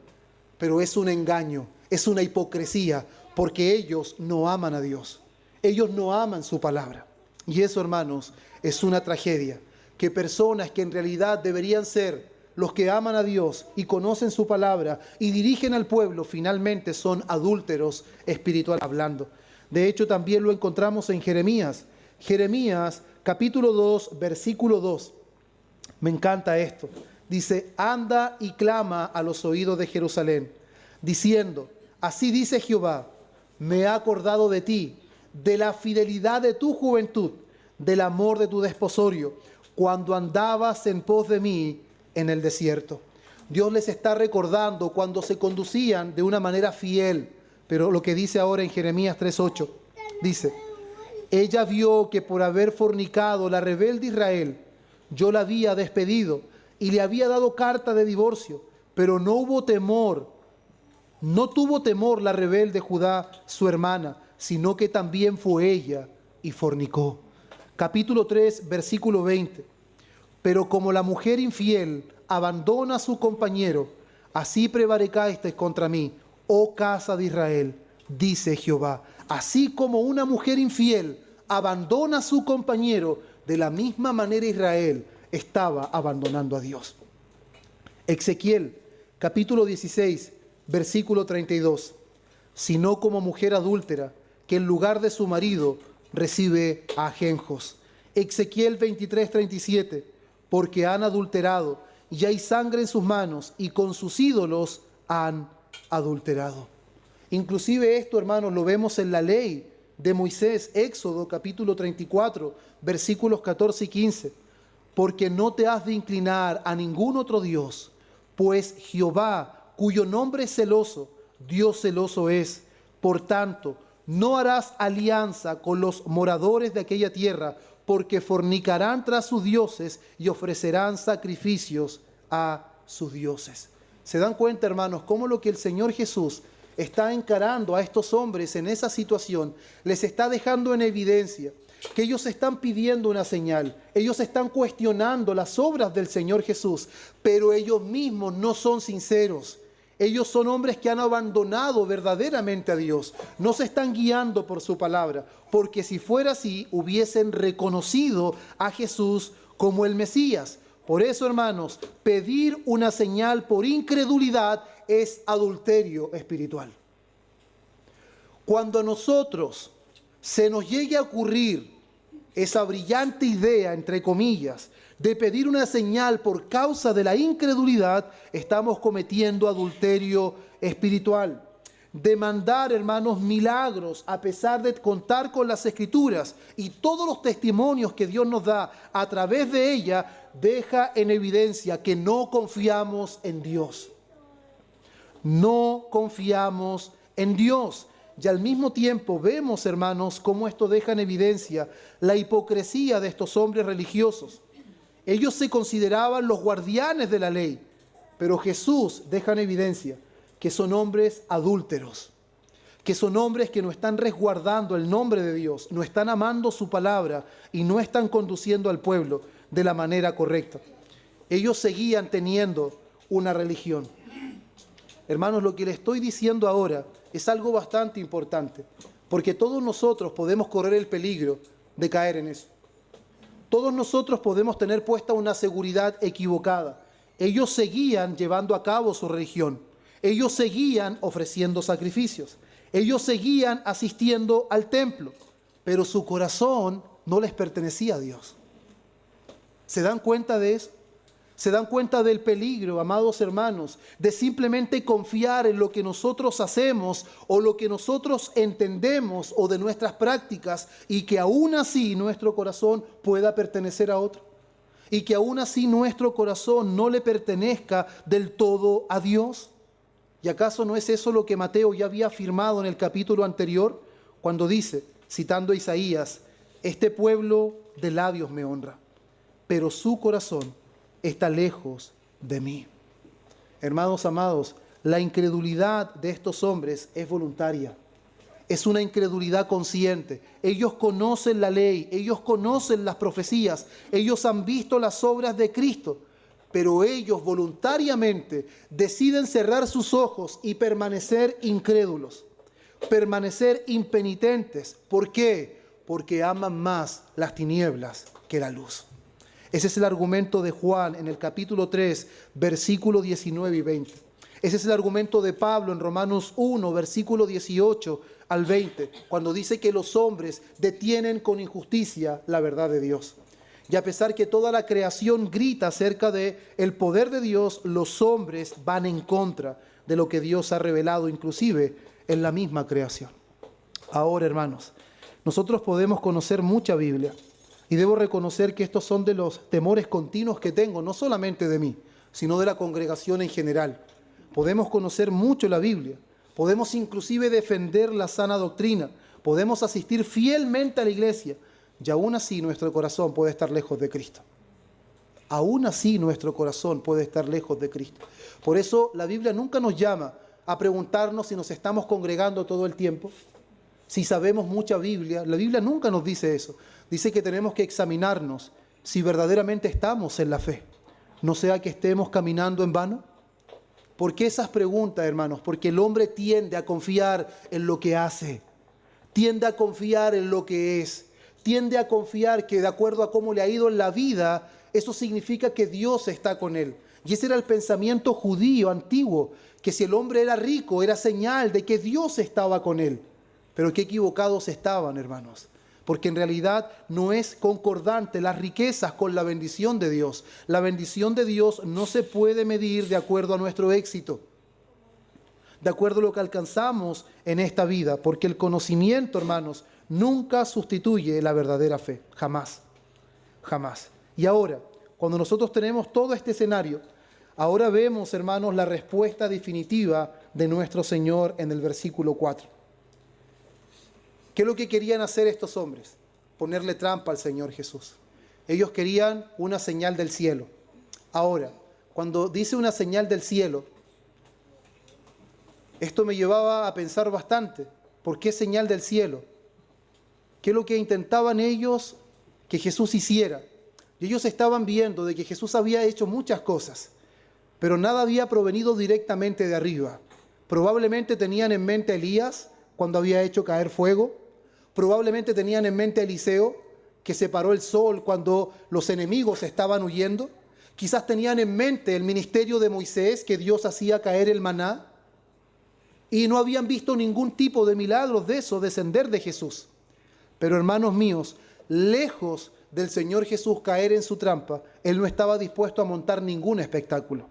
pero es un engaño, es una hipocresía, porque ellos no aman a Dios, ellos no aman su palabra. Y eso, hermanos, es una tragedia, que personas que en realidad deberían ser los que aman a Dios y conocen su palabra y dirigen al pueblo, finalmente son adúlteros espiritual hablando. De hecho, también lo encontramos en Jeremías. Jeremías, capítulo 2, versículo 2. Me encanta esto. Dice, anda y clama a los oídos de Jerusalén, diciendo, así dice Jehová, me he acordado de ti, de la fidelidad de tu juventud, del amor de tu desposorio, cuando andabas en pos de mí en el desierto. Dios les está recordando cuando se conducían de una manera fiel, pero lo que dice ahora en Jeremías 3:8, dice, ella vio que por haber fornicado la rebelde Israel, yo la había despedido y le había dado carta de divorcio, pero no tuvo temor la rebelde Judá, su hermana, sino que también fue ella y fornicó. Capítulo 3, versículo 20. Pero como la mujer infiel abandona a su compañero, así prevaricasteis contra mí, oh casa de Israel, dice Jehová. Así como una mujer infiel abandona a su compañero, de la misma manera Israel estaba abandonando a Dios. Ezequiel, capítulo 16, versículo 32. Sino como mujer adúltera, que en lugar de su marido recibe a ajenjos. Ezequiel 23, 37. Porque han adulterado y hay sangre en sus manos y con sus ídolos han adulterado. Inclusive esto, hermanos, lo vemos en la ley de Moisés, Éxodo capítulo 34, versículos 14 y 15. Porque no te has de inclinar a ningún otro Dios, pues Jehová, cuyo nombre es celoso, Dios celoso es. Por tanto, no harás alianza con los moradores de aquella tierra, porque fornicarán tras sus dioses y ofrecerán sacrificios a sus dioses. ¿Se dan cuenta, hermanos, cómo lo que el Señor Jesús está encarando a estos hombres en esa situación les está dejando en evidencia que ellos están pidiendo una señal, ellos están cuestionando las obras del Señor Jesús, pero ellos mismos no son sinceros? Ellos son hombres que han abandonado verdaderamente a Dios, no se están guiando por su palabra, porque si fuera así hubiesen reconocido a Jesús como el Mesías. Por eso, hermanos, pedir una señal por incredulidad es adulterio espiritual. Cuando a nosotros se nos llegue a ocurrir esa brillante idea, entre comillas, de pedir una señal por causa de la incredulidad, estamos cometiendo adulterio espiritual. Demandar, hermanos, milagros a pesar de contar con las Escrituras y todos los testimonios que Dios nos da a través de ella, deja en evidencia que no confiamos en Dios. No confiamos en Dios. Y al mismo tiempo vemos, hermanos, cómo esto deja en evidencia la hipocresía de estos hombres religiosos. Ellos se consideraban los guardianes de la ley, pero Jesús deja en evidencia que son hombres adúlteros, que son hombres que no están resguardando el nombre de Dios, no están amando su palabra y no están conduciendo al pueblo de la manera correcta. Ellos seguían teniendo una religión. hermanos, lo que le estoy diciendo ahora es algo bastante importante, porque todos nosotros podemos correr el peligro de caer en eso. Todos nosotros podemos tener puesta una seguridad equivocada. Ellos seguían llevando a cabo su religión. Ellos seguían ofreciendo sacrificios. Ellos seguían asistiendo al templo, pero su corazón no les pertenecía a Dios. ¿Se dan cuenta de eso? ¿Se dan cuenta del peligro, amados hermanos, de simplemente confiar en lo que nosotros hacemos o lo que nosotros entendemos o de nuestras prácticas y que aún así nuestro corazón pueda pertenecer a otro? Y que aún así nuestro corazón no le pertenezca del todo a Dios. ¿Y acaso no es eso lo que Mateo ya había afirmado en el capítulo anterior? Cuando dice, citando a Isaías, este pueblo de labios me honra, pero su corazón está lejos de mí. Hermanos amados, la incredulidad de estos hombres es voluntaria. Es una incredulidad consciente. Ellos conocen la ley, ellos conocen las profecías, ellos han visto las obras de Cristo, pero ellos voluntariamente deciden cerrar sus ojos y permanecer incrédulos, permanecer impenitentes. ¿Por qué? Porque aman más las tinieblas que la luz. Ese es el argumento de Juan en el capítulo 3, versículo 19 y 20. Ese es el argumento de Pablo en Romanos 1, versículo 18 al 20, cuando dice que los hombres detienen con injusticia la verdad de Dios. Y a pesar que toda la creación grita acerca de el poder de Dios, los hombres van en contra de lo que Dios ha revelado, inclusive en la misma creación. Ahora, hermanos, nosotros podemos conocer mucha Biblia. Y debo reconocer que estos son de los temores continuos que tengo, no solamente de mí, sino de la congregación en general. Podemos conocer mucho la Biblia, podemos inclusive defender la sana doctrina, podemos asistir fielmente a la iglesia, y aún así nuestro corazón puede estar lejos de Cristo. Aún así nuestro corazón puede estar lejos de Cristo. Por eso la Biblia nunca nos llama a preguntarnos si nos estamos congregando todo el tiempo, si sabemos mucha Biblia. La Biblia nunca nos dice eso. Dice que tenemos que examinarnos si verdaderamente estamos en la fe. No sea que estemos caminando en vano. ¿Por qué esas preguntas, hermanos? Porque el hombre tiende a confiar en lo que hace. Tiende a confiar en lo que es. Tiende a confiar que de acuerdo a cómo le ha ido en la vida, eso significa que Dios está con él. Y ese era el pensamiento judío antiguo, que si el hombre era rico, era señal de que Dios estaba con él. Pero qué equivocados estaban, hermanos. Porque en realidad no es concordante las riquezas con la bendición de Dios. La bendición de Dios no se puede medir de acuerdo a nuestro éxito, de acuerdo a lo que alcanzamos en esta vida, porque el conocimiento, hermanos, nunca sustituye la verdadera fe, jamás, jamás. Y ahora, cuando nosotros tenemos todo este escenario, ahora vemos, hermanos, la respuesta definitiva de nuestro Señor en el versículo 4. ¿Qué es lo que querían hacer estos hombres? Ponerle trampa al Señor Jesús. Ellos querían una señal del cielo. Ahora, cuando dice una señal del cielo, esto me llevaba a pensar bastante. ¿Por qué señal del cielo? ¿Qué es lo que intentaban ellos que Jesús hiciera? Y ellos estaban viendo de que Jesús había hecho muchas cosas, pero nada había provenido directamente de arriba. Probablemente tenían en mente a Elías cuando había hecho caer fuego. Probablemente tenían en mente a Eliseo, que separó el sol cuando los enemigos estaban huyendo. Quizás tenían en mente el ministerio de Moisés, que Dios hacía caer el maná. Y no habían visto ningún tipo de milagros de eso descender de Jesús. Pero hermanos míos, lejos del Señor Jesús caer en su trampa, Él no estaba dispuesto a montar ningún espectáculo.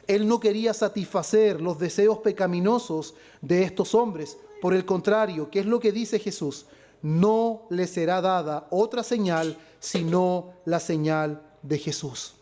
Él no quería satisfacer los deseos pecaminosos de estos hombres. Por el contrario, ¿qué es lo que dice Jesús? No les será dada otra señal sino la señal de Jesús.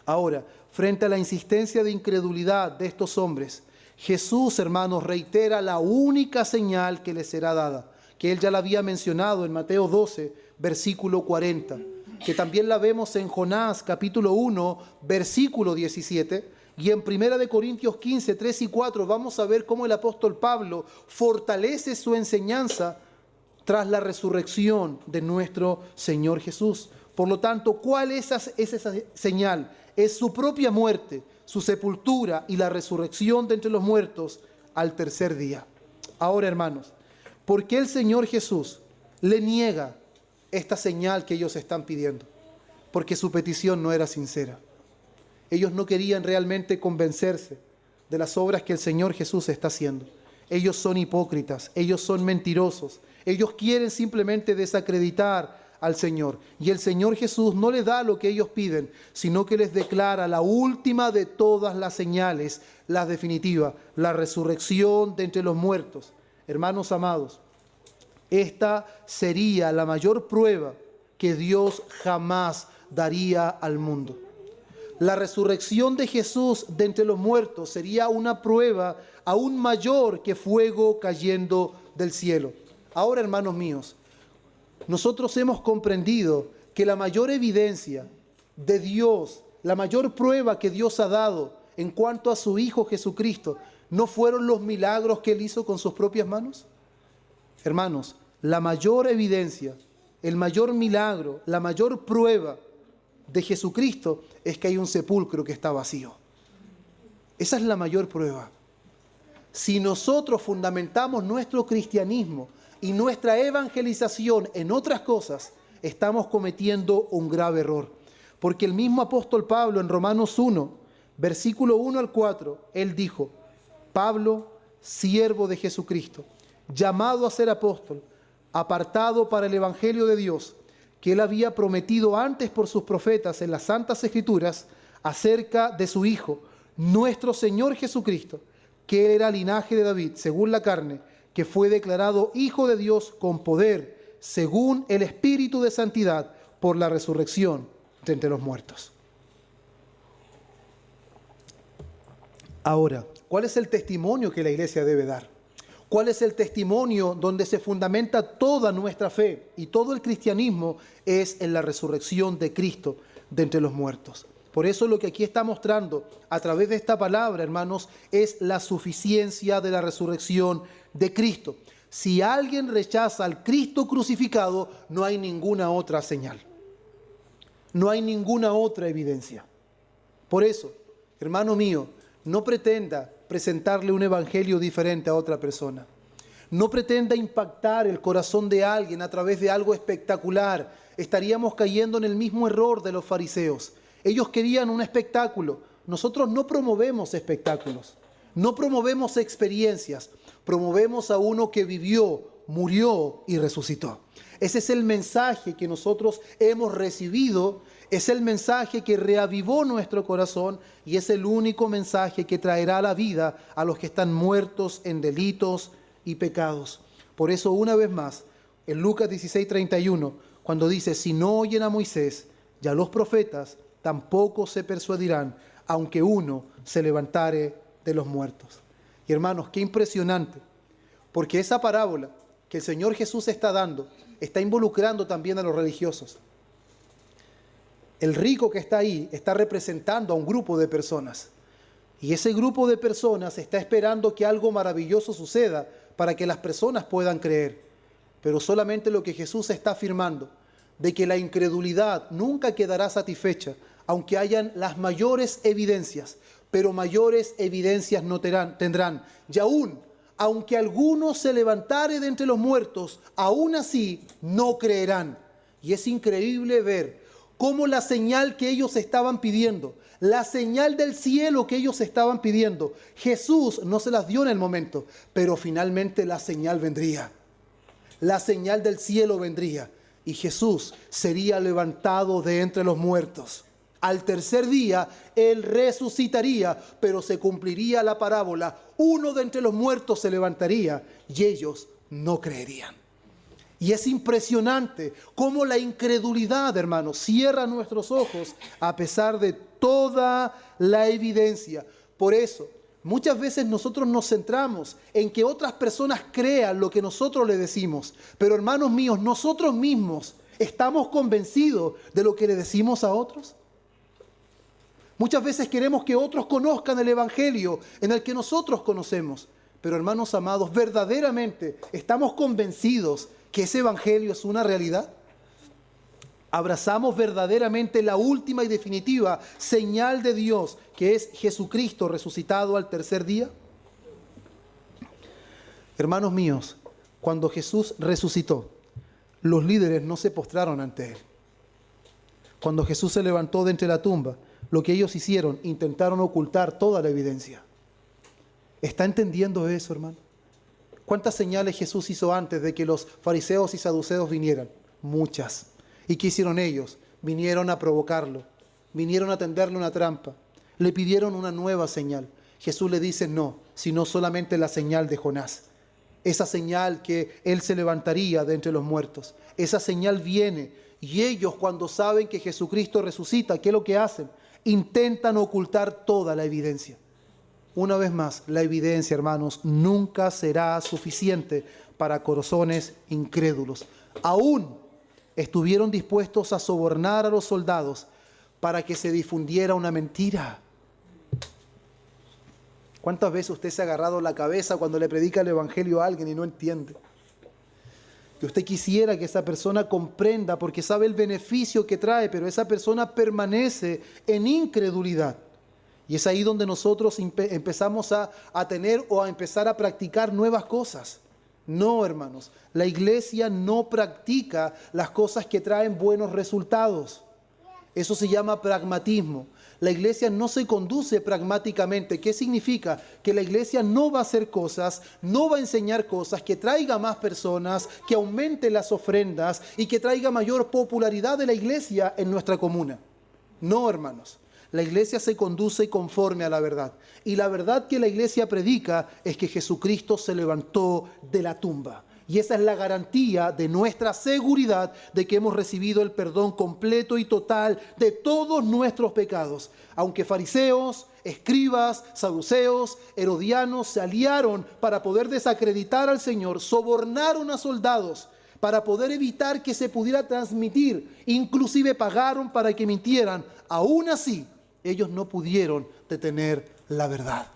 Ahora, frente a la insistencia de incredulidad de estos hombres, Jesús, hermanos, reitera la única señal que les será dada, que Él ya la había mencionado en Mateo 12, versículo 40, que también la vemos en Jonás, capítulo 1, versículo 17, y en 1 Corintios 15, 3 y 4 vamos a ver cómo el apóstol Pablo fortalece su enseñanza tras la resurrección de nuestro Señor Jesús. Por lo tanto, ¿cuál es esa señal? Es su propia muerte, su sepultura y la resurrección de entre los muertos al tercer día. Ahora, hermanos, ¿por qué el Señor Jesús le niega esta señal que ellos están pidiendo? Porque su petición no era sincera. Ellos no querían realmente convencerse de las obras que el Señor Jesús está haciendo. Ellos son hipócritas, ellos son mentirosos, ellos quieren simplemente desacreditar al Señor. Y el Señor Jesús no les da lo que ellos piden, sino que les declara la última de todas las señales, la definitiva, la resurrección de entre los muertos. Hermanos amados, esta sería la mayor prueba que Dios jamás daría al mundo. La resurrección de Jesús de entre los muertos sería una prueba aún mayor que fuego cayendo del cielo. Ahora, hermanos míos, nosotros hemos comprendido que la mayor evidencia de Dios, la mayor prueba que Dios ha dado en cuanto a su Hijo Jesucristo, ¿no fueron los milagros que Él hizo con sus propias manos? Hermanos, la mayor evidencia, el mayor milagro, la mayor prueba de Jesucristo es que hay un sepulcro que está vacío. Esa es la mayor prueba. Si nosotros fundamentamos nuestro cristianismo y nuestra evangelización en otras cosas, estamos cometiendo un grave error. Porque el mismo apóstol Pablo en Romanos 1, versículo 1 al 4, él dijo: Pablo, siervo de Jesucristo, llamado a ser apóstol, apartado para el evangelio de Dios, que él había prometido antes por sus profetas en las Santas Escrituras acerca de su Hijo, nuestro Señor Jesucristo, que era linaje de David, según la carne, que fue declarado Hijo de Dios con poder, según el Espíritu de Santidad, por la resurrección de entre los muertos. Ahora, ¿cuál es el testimonio que la iglesia debe dar? ¿Cuál es el testimonio donde se fundamenta toda nuestra fe y todo el cristianismo? Es en la resurrección de Cristo de entre los muertos. Por eso lo que aquí está mostrando a través de esta palabra, hermanos, es la suficiencia de la resurrección de Cristo. Si alguien rechaza al Cristo crucificado, no hay ninguna otra señal. No hay ninguna otra evidencia. Por eso, hermano mío, no pretenda presentarle un evangelio diferente a otra persona. No pretenda impactar el corazón de alguien a través de algo espectacular. Estaríamos cayendo en el mismo error de los fariseos. Ellos querían un espectáculo. Nosotros no promovemos espectáculos, no promovemos experiencias, promovemos a uno que vivió, murió y resucitó. Ese es el mensaje que nosotros hemos recibido, es el mensaje que reavivó nuestro corazón y es el único mensaje que traerá la vida a los que están muertos en delitos y pecados. Por eso, una vez más, en Lucas 16:31, cuando dice: si no oyen a Moisés y a los profetas, tampoco se persuadirán, aunque uno se levantare de los muertos. Y hermanos, qué impresionante, porque esa parábola que el Señor Jesús está dando, está involucrando también a los religiosos. El rico que está ahí está representando a un grupo de personas. Y ese grupo de personas está esperando que algo maravilloso suceda para que las personas puedan creer. Pero solamente lo que Jesús está afirmando, de que la incredulidad nunca quedará satisfecha, aunque hayan las mayores evidencias, pero mayores evidencias no tendrán. Y aún, aunque alguno se levantare de entre los muertos, aún así no creerán. Y es increíble ver cómo la señal que ellos estaban pidiendo, la señal del cielo que ellos estaban pidiendo, Jesús no se las dio en el momento, pero finalmente la señal vendría. La señal del cielo vendría y Jesús sería levantado de entre los muertos. Al tercer día, Él resucitaría, pero se cumpliría la parábola. Uno de entre los muertos se levantaría y ellos no creerían. Y es impresionante cómo la incredulidad, hermanos, cierra nuestros ojos a pesar de toda la evidencia. Por eso, muchas veces nosotros nos centramos en que otras personas crean lo que nosotros le decimos. Pero, hermanos míos, nosotros mismos estamos convencidos de lo que le decimos a otros. Muchas veces queremos que otros conozcan el evangelio en el que nosotros conocemos. Pero, hermanos amados, verdaderamente estamos convencidos que ese evangelio es una realidad. abrazamos verdaderamente la última y definitiva señal de Dios, que es Jesucristo resucitado al tercer día. Hermanos míos, cuando Jesús resucitó, los líderes no se postraron ante Él. Cuando Jesús se levantó de entre la tumba, lo que ellos hicieron, intentaron ocultar toda la evidencia. ¿Está entendiendo eso, hermano? ¿Cuántas señales Jesús hizo antes de que los fariseos y saduceos vinieran? Muchas. ¿Y qué hicieron ellos? Vinieron a provocarlo, vinieron a tenderle una trampa, le pidieron una nueva señal. Jesús le dice no, sino solamente la señal de Jonás. Esa señal que Él se levantaría de entre los muertos. Esa señal viene y ellos, cuando saben que Jesucristo resucita, ¿qué es lo que hacen? Intentan ocultar toda la evidencia. Una vez más, la evidencia, hermanos, nunca será suficiente para corazones incrédulos. Aún estuvieron dispuestos a sobornar a los soldados para que se difundiera una mentira. ¿Cuántas veces usted se ha agarrado la cabeza cuando le predica el Evangelio a alguien y no entiende? Que usted quisiera que esa persona comprenda porque sabe el beneficio que trae, pero esa persona permanece en incredulidad. Y es ahí donde nosotros empezamos a tener o a empezar a practicar nuevas cosas. No, hermanos, la iglesia no practica las cosas que traen buenos resultados. Eso se llama pragmatismo. La iglesia no se conduce pragmáticamente. ¿Qué significa? Que la iglesia no va a hacer cosas, no va a enseñar cosas que traiga más personas, que aumente las ofrendas y que traiga mayor popularidad de la iglesia en nuestra comuna. No, hermanos. La iglesia se conduce conforme a la verdad. Y la verdad que la iglesia predica es que Jesucristo se levantó de la tumba. Y esa es la garantía de nuestra seguridad de que hemos recibido el perdón completo y total de todos nuestros pecados. Aunque fariseos, escribas, saduceos, herodianos se aliaron para poder desacreditar al Señor, sobornaron a soldados para poder evitar que se pudiera transmitir, inclusive pagaron para que mintieran, aún así ellos no pudieron detener la verdad.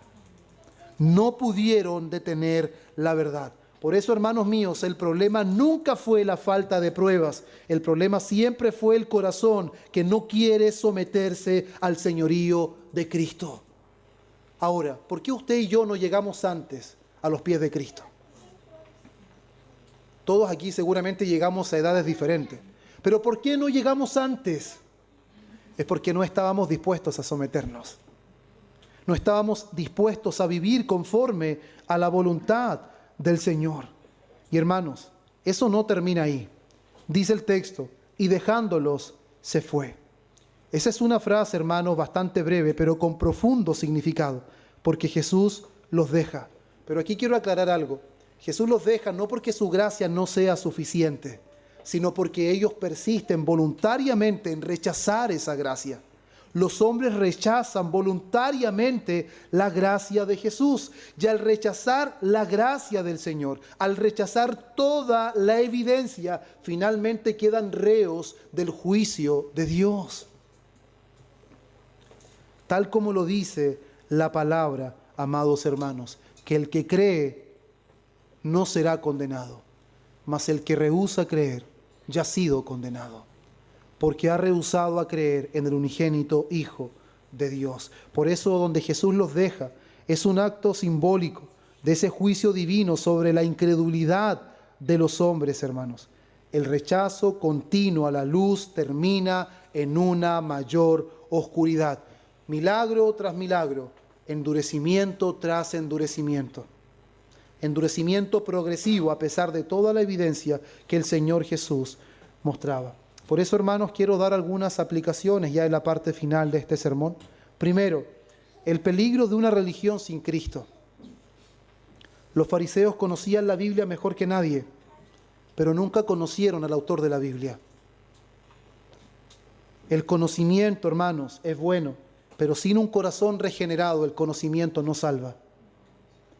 No pudieron detener la verdad. Por eso, hermanos míos, el problema nunca fue la falta de pruebas. El problema siempre fue el corazón que no quiere someterse al señorío de Cristo. Ahora, ¿por qué usted y yo no llegamos antes a los pies de Cristo? Todos aquí seguramente llegamos a edades diferentes. Pero ¿por qué no llegamos antes? Es porque no estábamos dispuestos a someternos. No estábamos dispuestos a vivir conforme a la voluntad del Señor. Y hermanos, eso no termina ahí. Dice el texto, y dejándolos, se fue. Esa es una frase, hermanos, bastante breve, pero con profundo significado, porque Jesús los deja. Pero aquí quiero aclarar algo. Jesús los deja no porque su gracia no sea suficiente, sino porque ellos persisten voluntariamente en rechazar esa gracia. Los hombres rechazan voluntariamente la gracia de Jesús. Y al rechazar la gracia del Señor, al rechazar toda la evidencia, finalmente quedan reos del juicio de Dios. Tal como lo dice la palabra, amados hermanos, que el que cree no será condenado, mas el que rehúsa creer ya ha sido condenado, porque ha rehusado a creer en el unigénito Hijo de Dios. Por eso donde Jesús los deja es un acto simbólico de ese juicio divino sobre la incredulidad de los hombres, hermanos. El rechazo continuo a la luz termina en una mayor oscuridad. Milagro tras milagro, endurecimiento tras endurecimiento. Endurecimiento progresivo a pesar de toda la evidencia que el Señor Jesús mostraba. Por eso, hermanos, quiero dar algunas aplicaciones ya en la parte final de este sermón. Primero, el peligro de una religión sin Cristo. Los fariseos conocían la Biblia mejor que nadie, pero nunca conocieron al autor de la Biblia. El conocimiento, hermanos, es bueno, pero sin un corazón regenerado, el conocimiento no salva.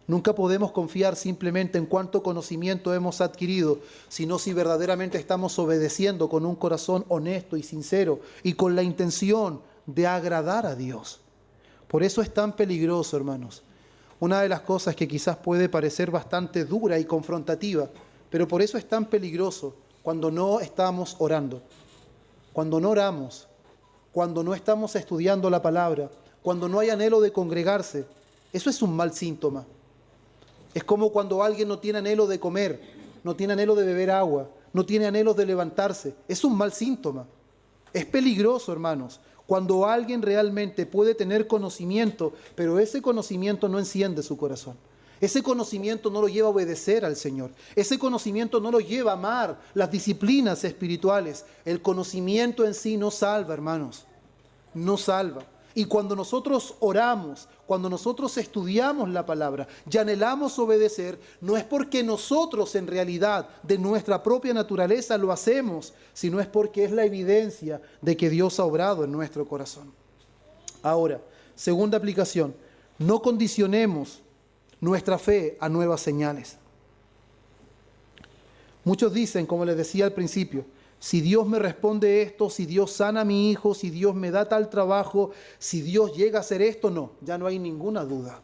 Nunca podemos confiar simplemente en cuánto conocimiento hemos adquirido, sino si verdaderamente estamos obedeciendo con un corazón honesto y sincero y con la intención de agradar a Dios. Por eso es tan peligroso, hermanos. Una de las cosas que quizás puede parecer bastante dura y confrontativa, pero por eso es tan peligroso cuando no estamos orando, cuando no oramos, cuando no estamos estudiando la palabra, cuando no hay anhelo de congregarse, eso es un mal síntoma. Es como cuando alguien no tiene anhelo de comer, no tiene anhelo de beber agua, no tiene anhelo de levantarse. Es un mal síntoma. Es peligroso, hermanos, cuando alguien realmente puede tener conocimiento, pero ese conocimiento no enciende su corazón. Ese conocimiento no lo lleva a obedecer al Señor. Ese conocimiento no lo lleva a amar las disciplinas espirituales. El conocimiento en sí no salva, hermanos. No salva. Y cuando nosotros oramos, cuando nosotros estudiamos la palabra y anhelamos obedecer, no es porque nosotros en realidad de nuestra propia naturaleza lo hacemos, sino es porque es la evidencia de que Dios ha obrado en nuestro corazón. Ahora, segunda aplicación, no condicionemos nuestra fe a nuevas señales. Muchos dicen, como les decía al principio, si Dios me responde esto, si Dios sana a mi hijo, si Dios me da tal trabajo, si Dios llega a hacer esto, no, ya no hay ninguna duda.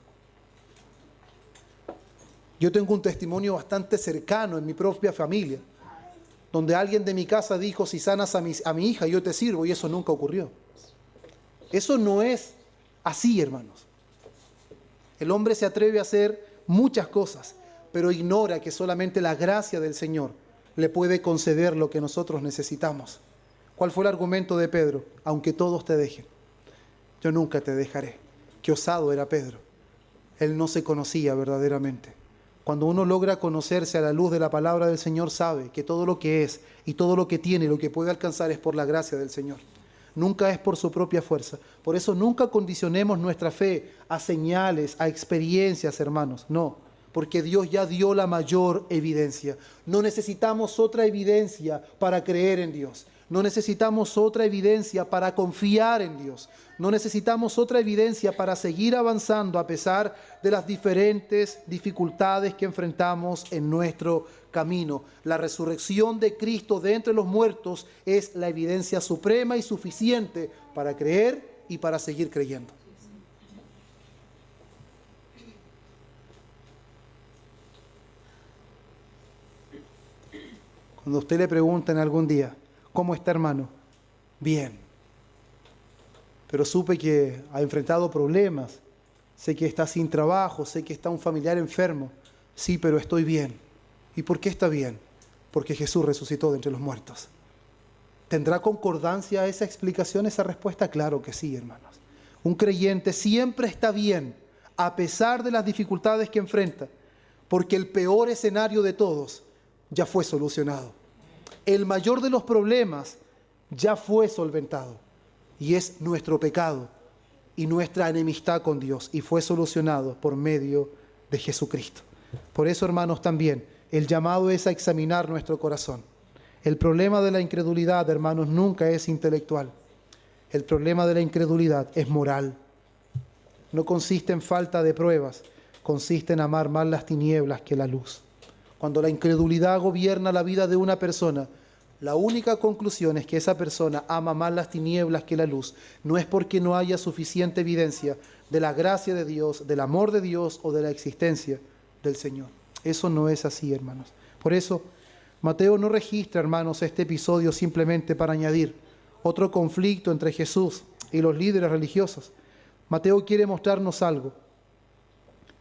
Yo tengo un testimonio bastante cercano en mi propia familia, donde alguien de mi casa dijo, si sanas a mi hija, yo te sirvo, y eso nunca ocurrió. Eso no es así, hermanos. El hombre se atreve a hacer muchas cosas, pero ignora que solamente la gracia del Señor le puede conceder lo que nosotros necesitamos. ¿Cuál fue el argumento de Pedro? Aunque todos te dejen, yo nunca te dejaré. Qué osado era Pedro. Él no se conocía verdaderamente. Cuando uno logra conocerse a la luz de la palabra del Señor, sabe que todo lo que es y todo lo que tiene y lo que puede alcanzar es por la gracia del Señor. Nunca es por su propia fuerza. Por eso nunca condicionemos nuestra fe a señales, a experiencias, hermanos. No, porque Dios ya dio la mayor evidencia. No necesitamos otra evidencia para creer en Dios. No necesitamos otra evidencia para confiar en Dios. No necesitamos otra evidencia para seguir avanzando a pesar de las diferentes dificultades que enfrentamos en nuestro camino. La resurrección de Cristo de entre los muertos es la evidencia suprema y suficiente para creer y para seguir creyendo. Cuando usted le pregunten algún día, ¿cómo está, hermano? Bien. Pero supe que ha enfrentado problemas. Sé que está sin trabajo, sé que está un familiar enfermo. Sí, pero estoy bien. ¿Y por qué está bien? Porque Jesús resucitó de entre los muertos. ¿Tendrá concordancia esa explicación, esa respuesta? Claro que sí, hermanos. Un creyente siempre está bien, a pesar de las dificultades que enfrenta, porque el peor escenario de todos ya fue solucionado. El mayor de los problemas ya fue solventado, y es nuestro pecado y nuestra enemistad con Dios, y fue solucionado por medio de Jesucristo. Por eso, hermanos, también el llamado es a examinar nuestro corazón. El problema de la incredulidad, hermanos, nunca es intelectual. El problema de la incredulidad es moral. No consiste en falta de pruebas, consiste en amar más las tinieblas que la luz. Cuando la incredulidad gobierna la vida de una persona, la única conclusión es que esa persona ama más las tinieblas que la luz. No es porque no haya suficiente evidencia de la gracia de Dios, del amor de Dios o de la existencia del Señor. Eso no es así, hermanos. Por eso, Mateo no registra, hermanos, este episodio simplemente para añadir otro conflicto entre Jesús y los líderes religiosos. Mateo quiere mostrarnos algo.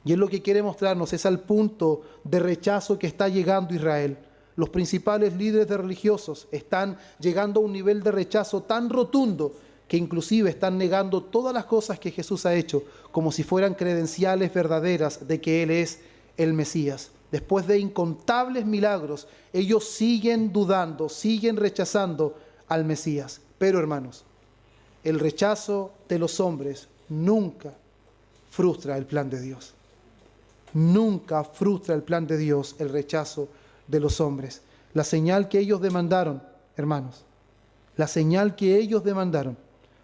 Y él lo que quiere mostrarnos es al punto de rechazo que está llegando Israel. Los principales líderes religiosos están llegando a un nivel de rechazo tan rotundo que inclusive están negando todas las cosas que Jesús ha hecho como si fueran credenciales verdaderas de que Él es el Mesías. Después de incontables milagros, ellos siguen dudando, siguen rechazando al Mesías. Pero, hermanos, el rechazo de los hombres nunca frustra el plan de Dios. Nunca frustra el plan de Dios el rechazo de los hombres. La señal que ellos demandaron, hermanos, la señal que ellos demandaron,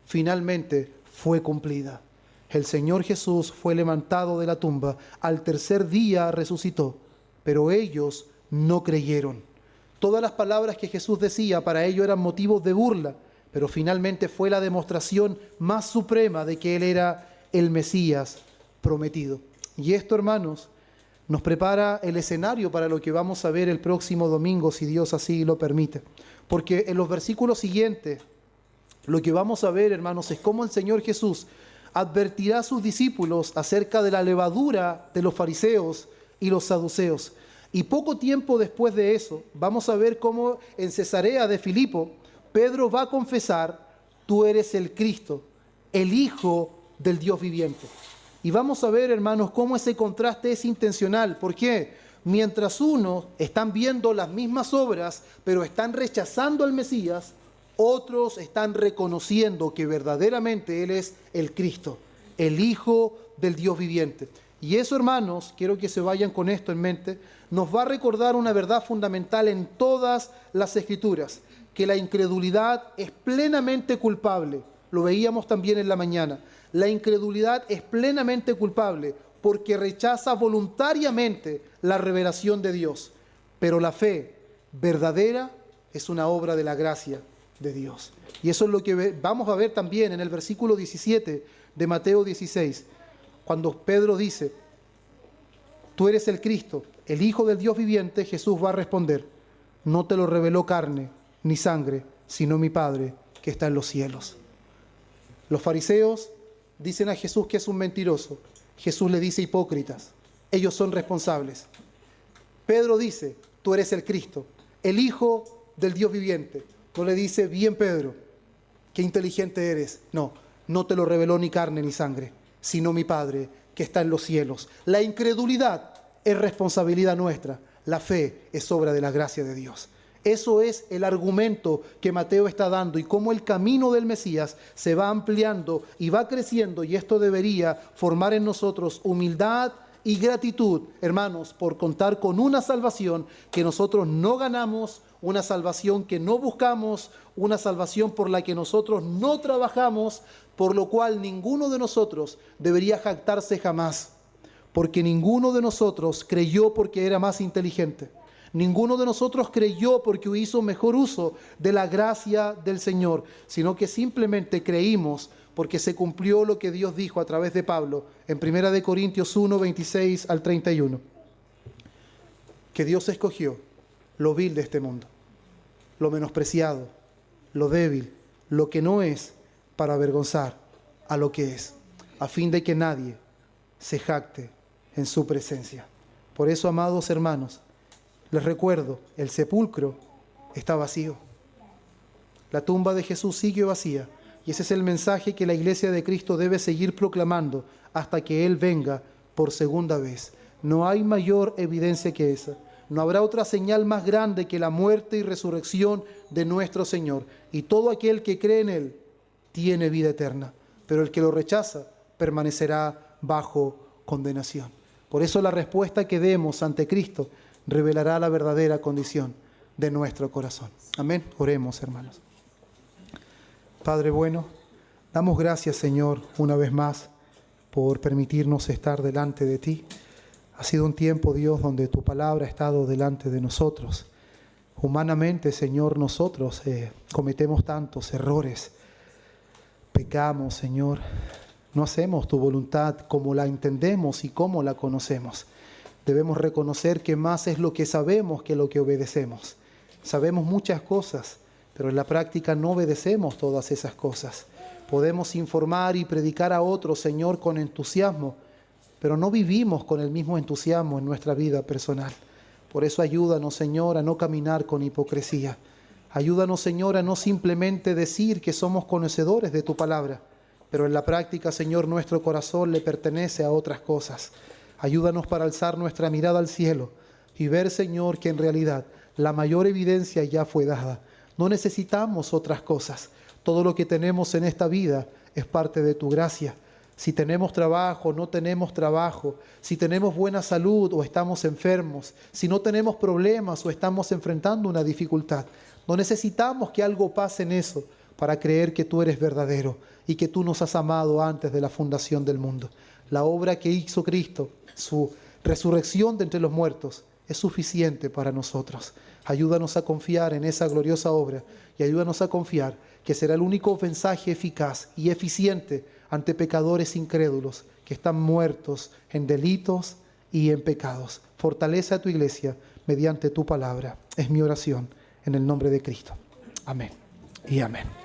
finalmente fue cumplida. El Señor Jesús fue levantado de la tumba, al tercer día resucitó, pero ellos no creyeron. Todas las palabras que Jesús decía para ellos eran motivos de burla, pero finalmente fue la demostración más suprema de que Él era el Mesías prometido. Y esto, hermanos, nos prepara el escenario para lo que vamos a ver el próximo domingo, si Dios así lo permite. Porque en los versículos siguientes lo que vamos a ver, hermanos, es cómo el Señor Jesús advertirá a sus discípulos acerca de la levadura de los fariseos y los saduceos. Y poco tiempo después de eso, vamos a ver cómo en Cesarea de Filipo, Pedro va a confesar: tú eres el Cristo, el Hijo del Dios viviente. Y vamos a ver, hermanos, cómo ese contraste es intencional. ¿Por qué? Mientras unos están viendo las mismas obras, pero están rechazando al Mesías, otros están reconociendo que verdaderamente Él es el Cristo, el Hijo del Dios viviente. Y eso, hermanos, quiero que se vayan con esto en mente, nos va a recordar una verdad fundamental en todas las Escrituras, que la incredulidad es plenamente culpable. Lo veíamos también en la mañana. La incredulidad es plenamente culpable porque rechaza voluntariamente la revelación de Dios. Pero la fe verdadera es una obra de la gracia de Dios. Y eso es lo que vamos a ver también en el versículo 17 de Mateo 16, cuando Pedro dice: tú eres el Cristo, el Hijo del Dios viviente. Jesús va a responder: no te lo reveló carne ni sangre, sino mi Padre que está en los cielos. Los fariseos dicen a Jesús que es un mentiroso. Jesús le dice: hipócritas, ellos son responsables. Pedro dice: tú eres el Cristo, el Hijo del Dios viviente. No le dice: bien, Pedro, qué inteligente eres. No, no te lo reveló ni carne ni sangre, sino mi Padre que está en los cielos. La incredulidad es responsabilidad nuestra. La fe es obra de la gracia de Dios. Eso es el argumento que Mateo está dando, y cómo el camino del Mesías se va ampliando y va creciendo, y esto debería formar en nosotros humildad y gratitud, hermanos, por contar con una salvación que nosotros no ganamos, una salvación que no buscamos, una salvación por la que nosotros no trabajamos, por lo cual ninguno de nosotros debería jactarse jamás, porque ninguno de nosotros creyó porque era más inteligente. Ninguno de nosotros creyó porque hizo mejor uso de la gracia del Señor, sino que simplemente creímos porque se cumplió lo que Dios dijo a través de Pablo en 1 Corintios 1, 26 al 31. Que Dios escogió lo vil de este mundo, lo menospreciado, lo débil, lo que no es, para avergonzar a lo que es, a fin de que nadie se jacte en su presencia. Por eso, amados hermanos, les recuerdo, el sepulcro está vacío. La tumba de Jesús sigue vacía. Y ese es el mensaje que la Iglesia de Cristo debe seguir proclamando hasta que Él venga por segunda vez. No hay mayor evidencia que esa. No habrá otra señal más grande que la muerte y resurrección de nuestro Señor. Y todo aquel que cree en Él tiene vida eterna. Pero el que lo rechaza permanecerá bajo condenación. Por eso la respuesta que demos ante Cristo revelará la verdadera condición de nuestro corazón. Amén. Oremos, hermanos. Padre bueno, damos gracias, Señor, una vez más por permitirnos estar delante de ti. Ha sido un tiempo, Dios, donde tu palabra ha estado delante de nosotros. Humanamente, Señor, nosotros cometemos tantos errores. Pecamos, Señor. No hacemos tu voluntad como la entendemos y como la conocemos. Debemos reconocer que más es lo que sabemos que lo que obedecemos. Sabemos muchas cosas, pero en la práctica no obedecemos todas esas cosas. Podemos informar y predicar a otros, Señor, con entusiasmo, pero no vivimos con el mismo entusiasmo en nuestra vida personal. Por eso ayúdanos, Señor, a no caminar con hipocresía. Ayúdanos, Señor, a no simplemente decir que somos conocedores de tu palabra, pero en la práctica, Señor, nuestro corazón le pertenece a otras cosas. Ayúdanos para alzar nuestra mirada al cielo y ver, Señor, que en realidad la mayor evidencia ya fue dada. No necesitamos otras cosas. Todo lo que tenemos en esta vida es parte de tu gracia. Si tenemos trabajo, no tenemos trabajo, si tenemos buena salud o estamos enfermos, si no tenemos problemas o estamos enfrentando una dificultad, no necesitamos que algo pase en eso para creer que tú eres verdadero y que tú nos has amado antes de la fundación del mundo. La obra que hizo Cristo, su resurrección de entre los muertos, es suficiente para nosotros. Ayúdanos a confiar en esa gloriosa obra y ayúdanos a confiar que será el único mensaje eficaz y eficiente ante pecadores incrédulos que están muertos en delitos y en pecados. Fortalece a tu iglesia mediante tu palabra. Es mi oración en el nombre de Cristo. Amén y amén.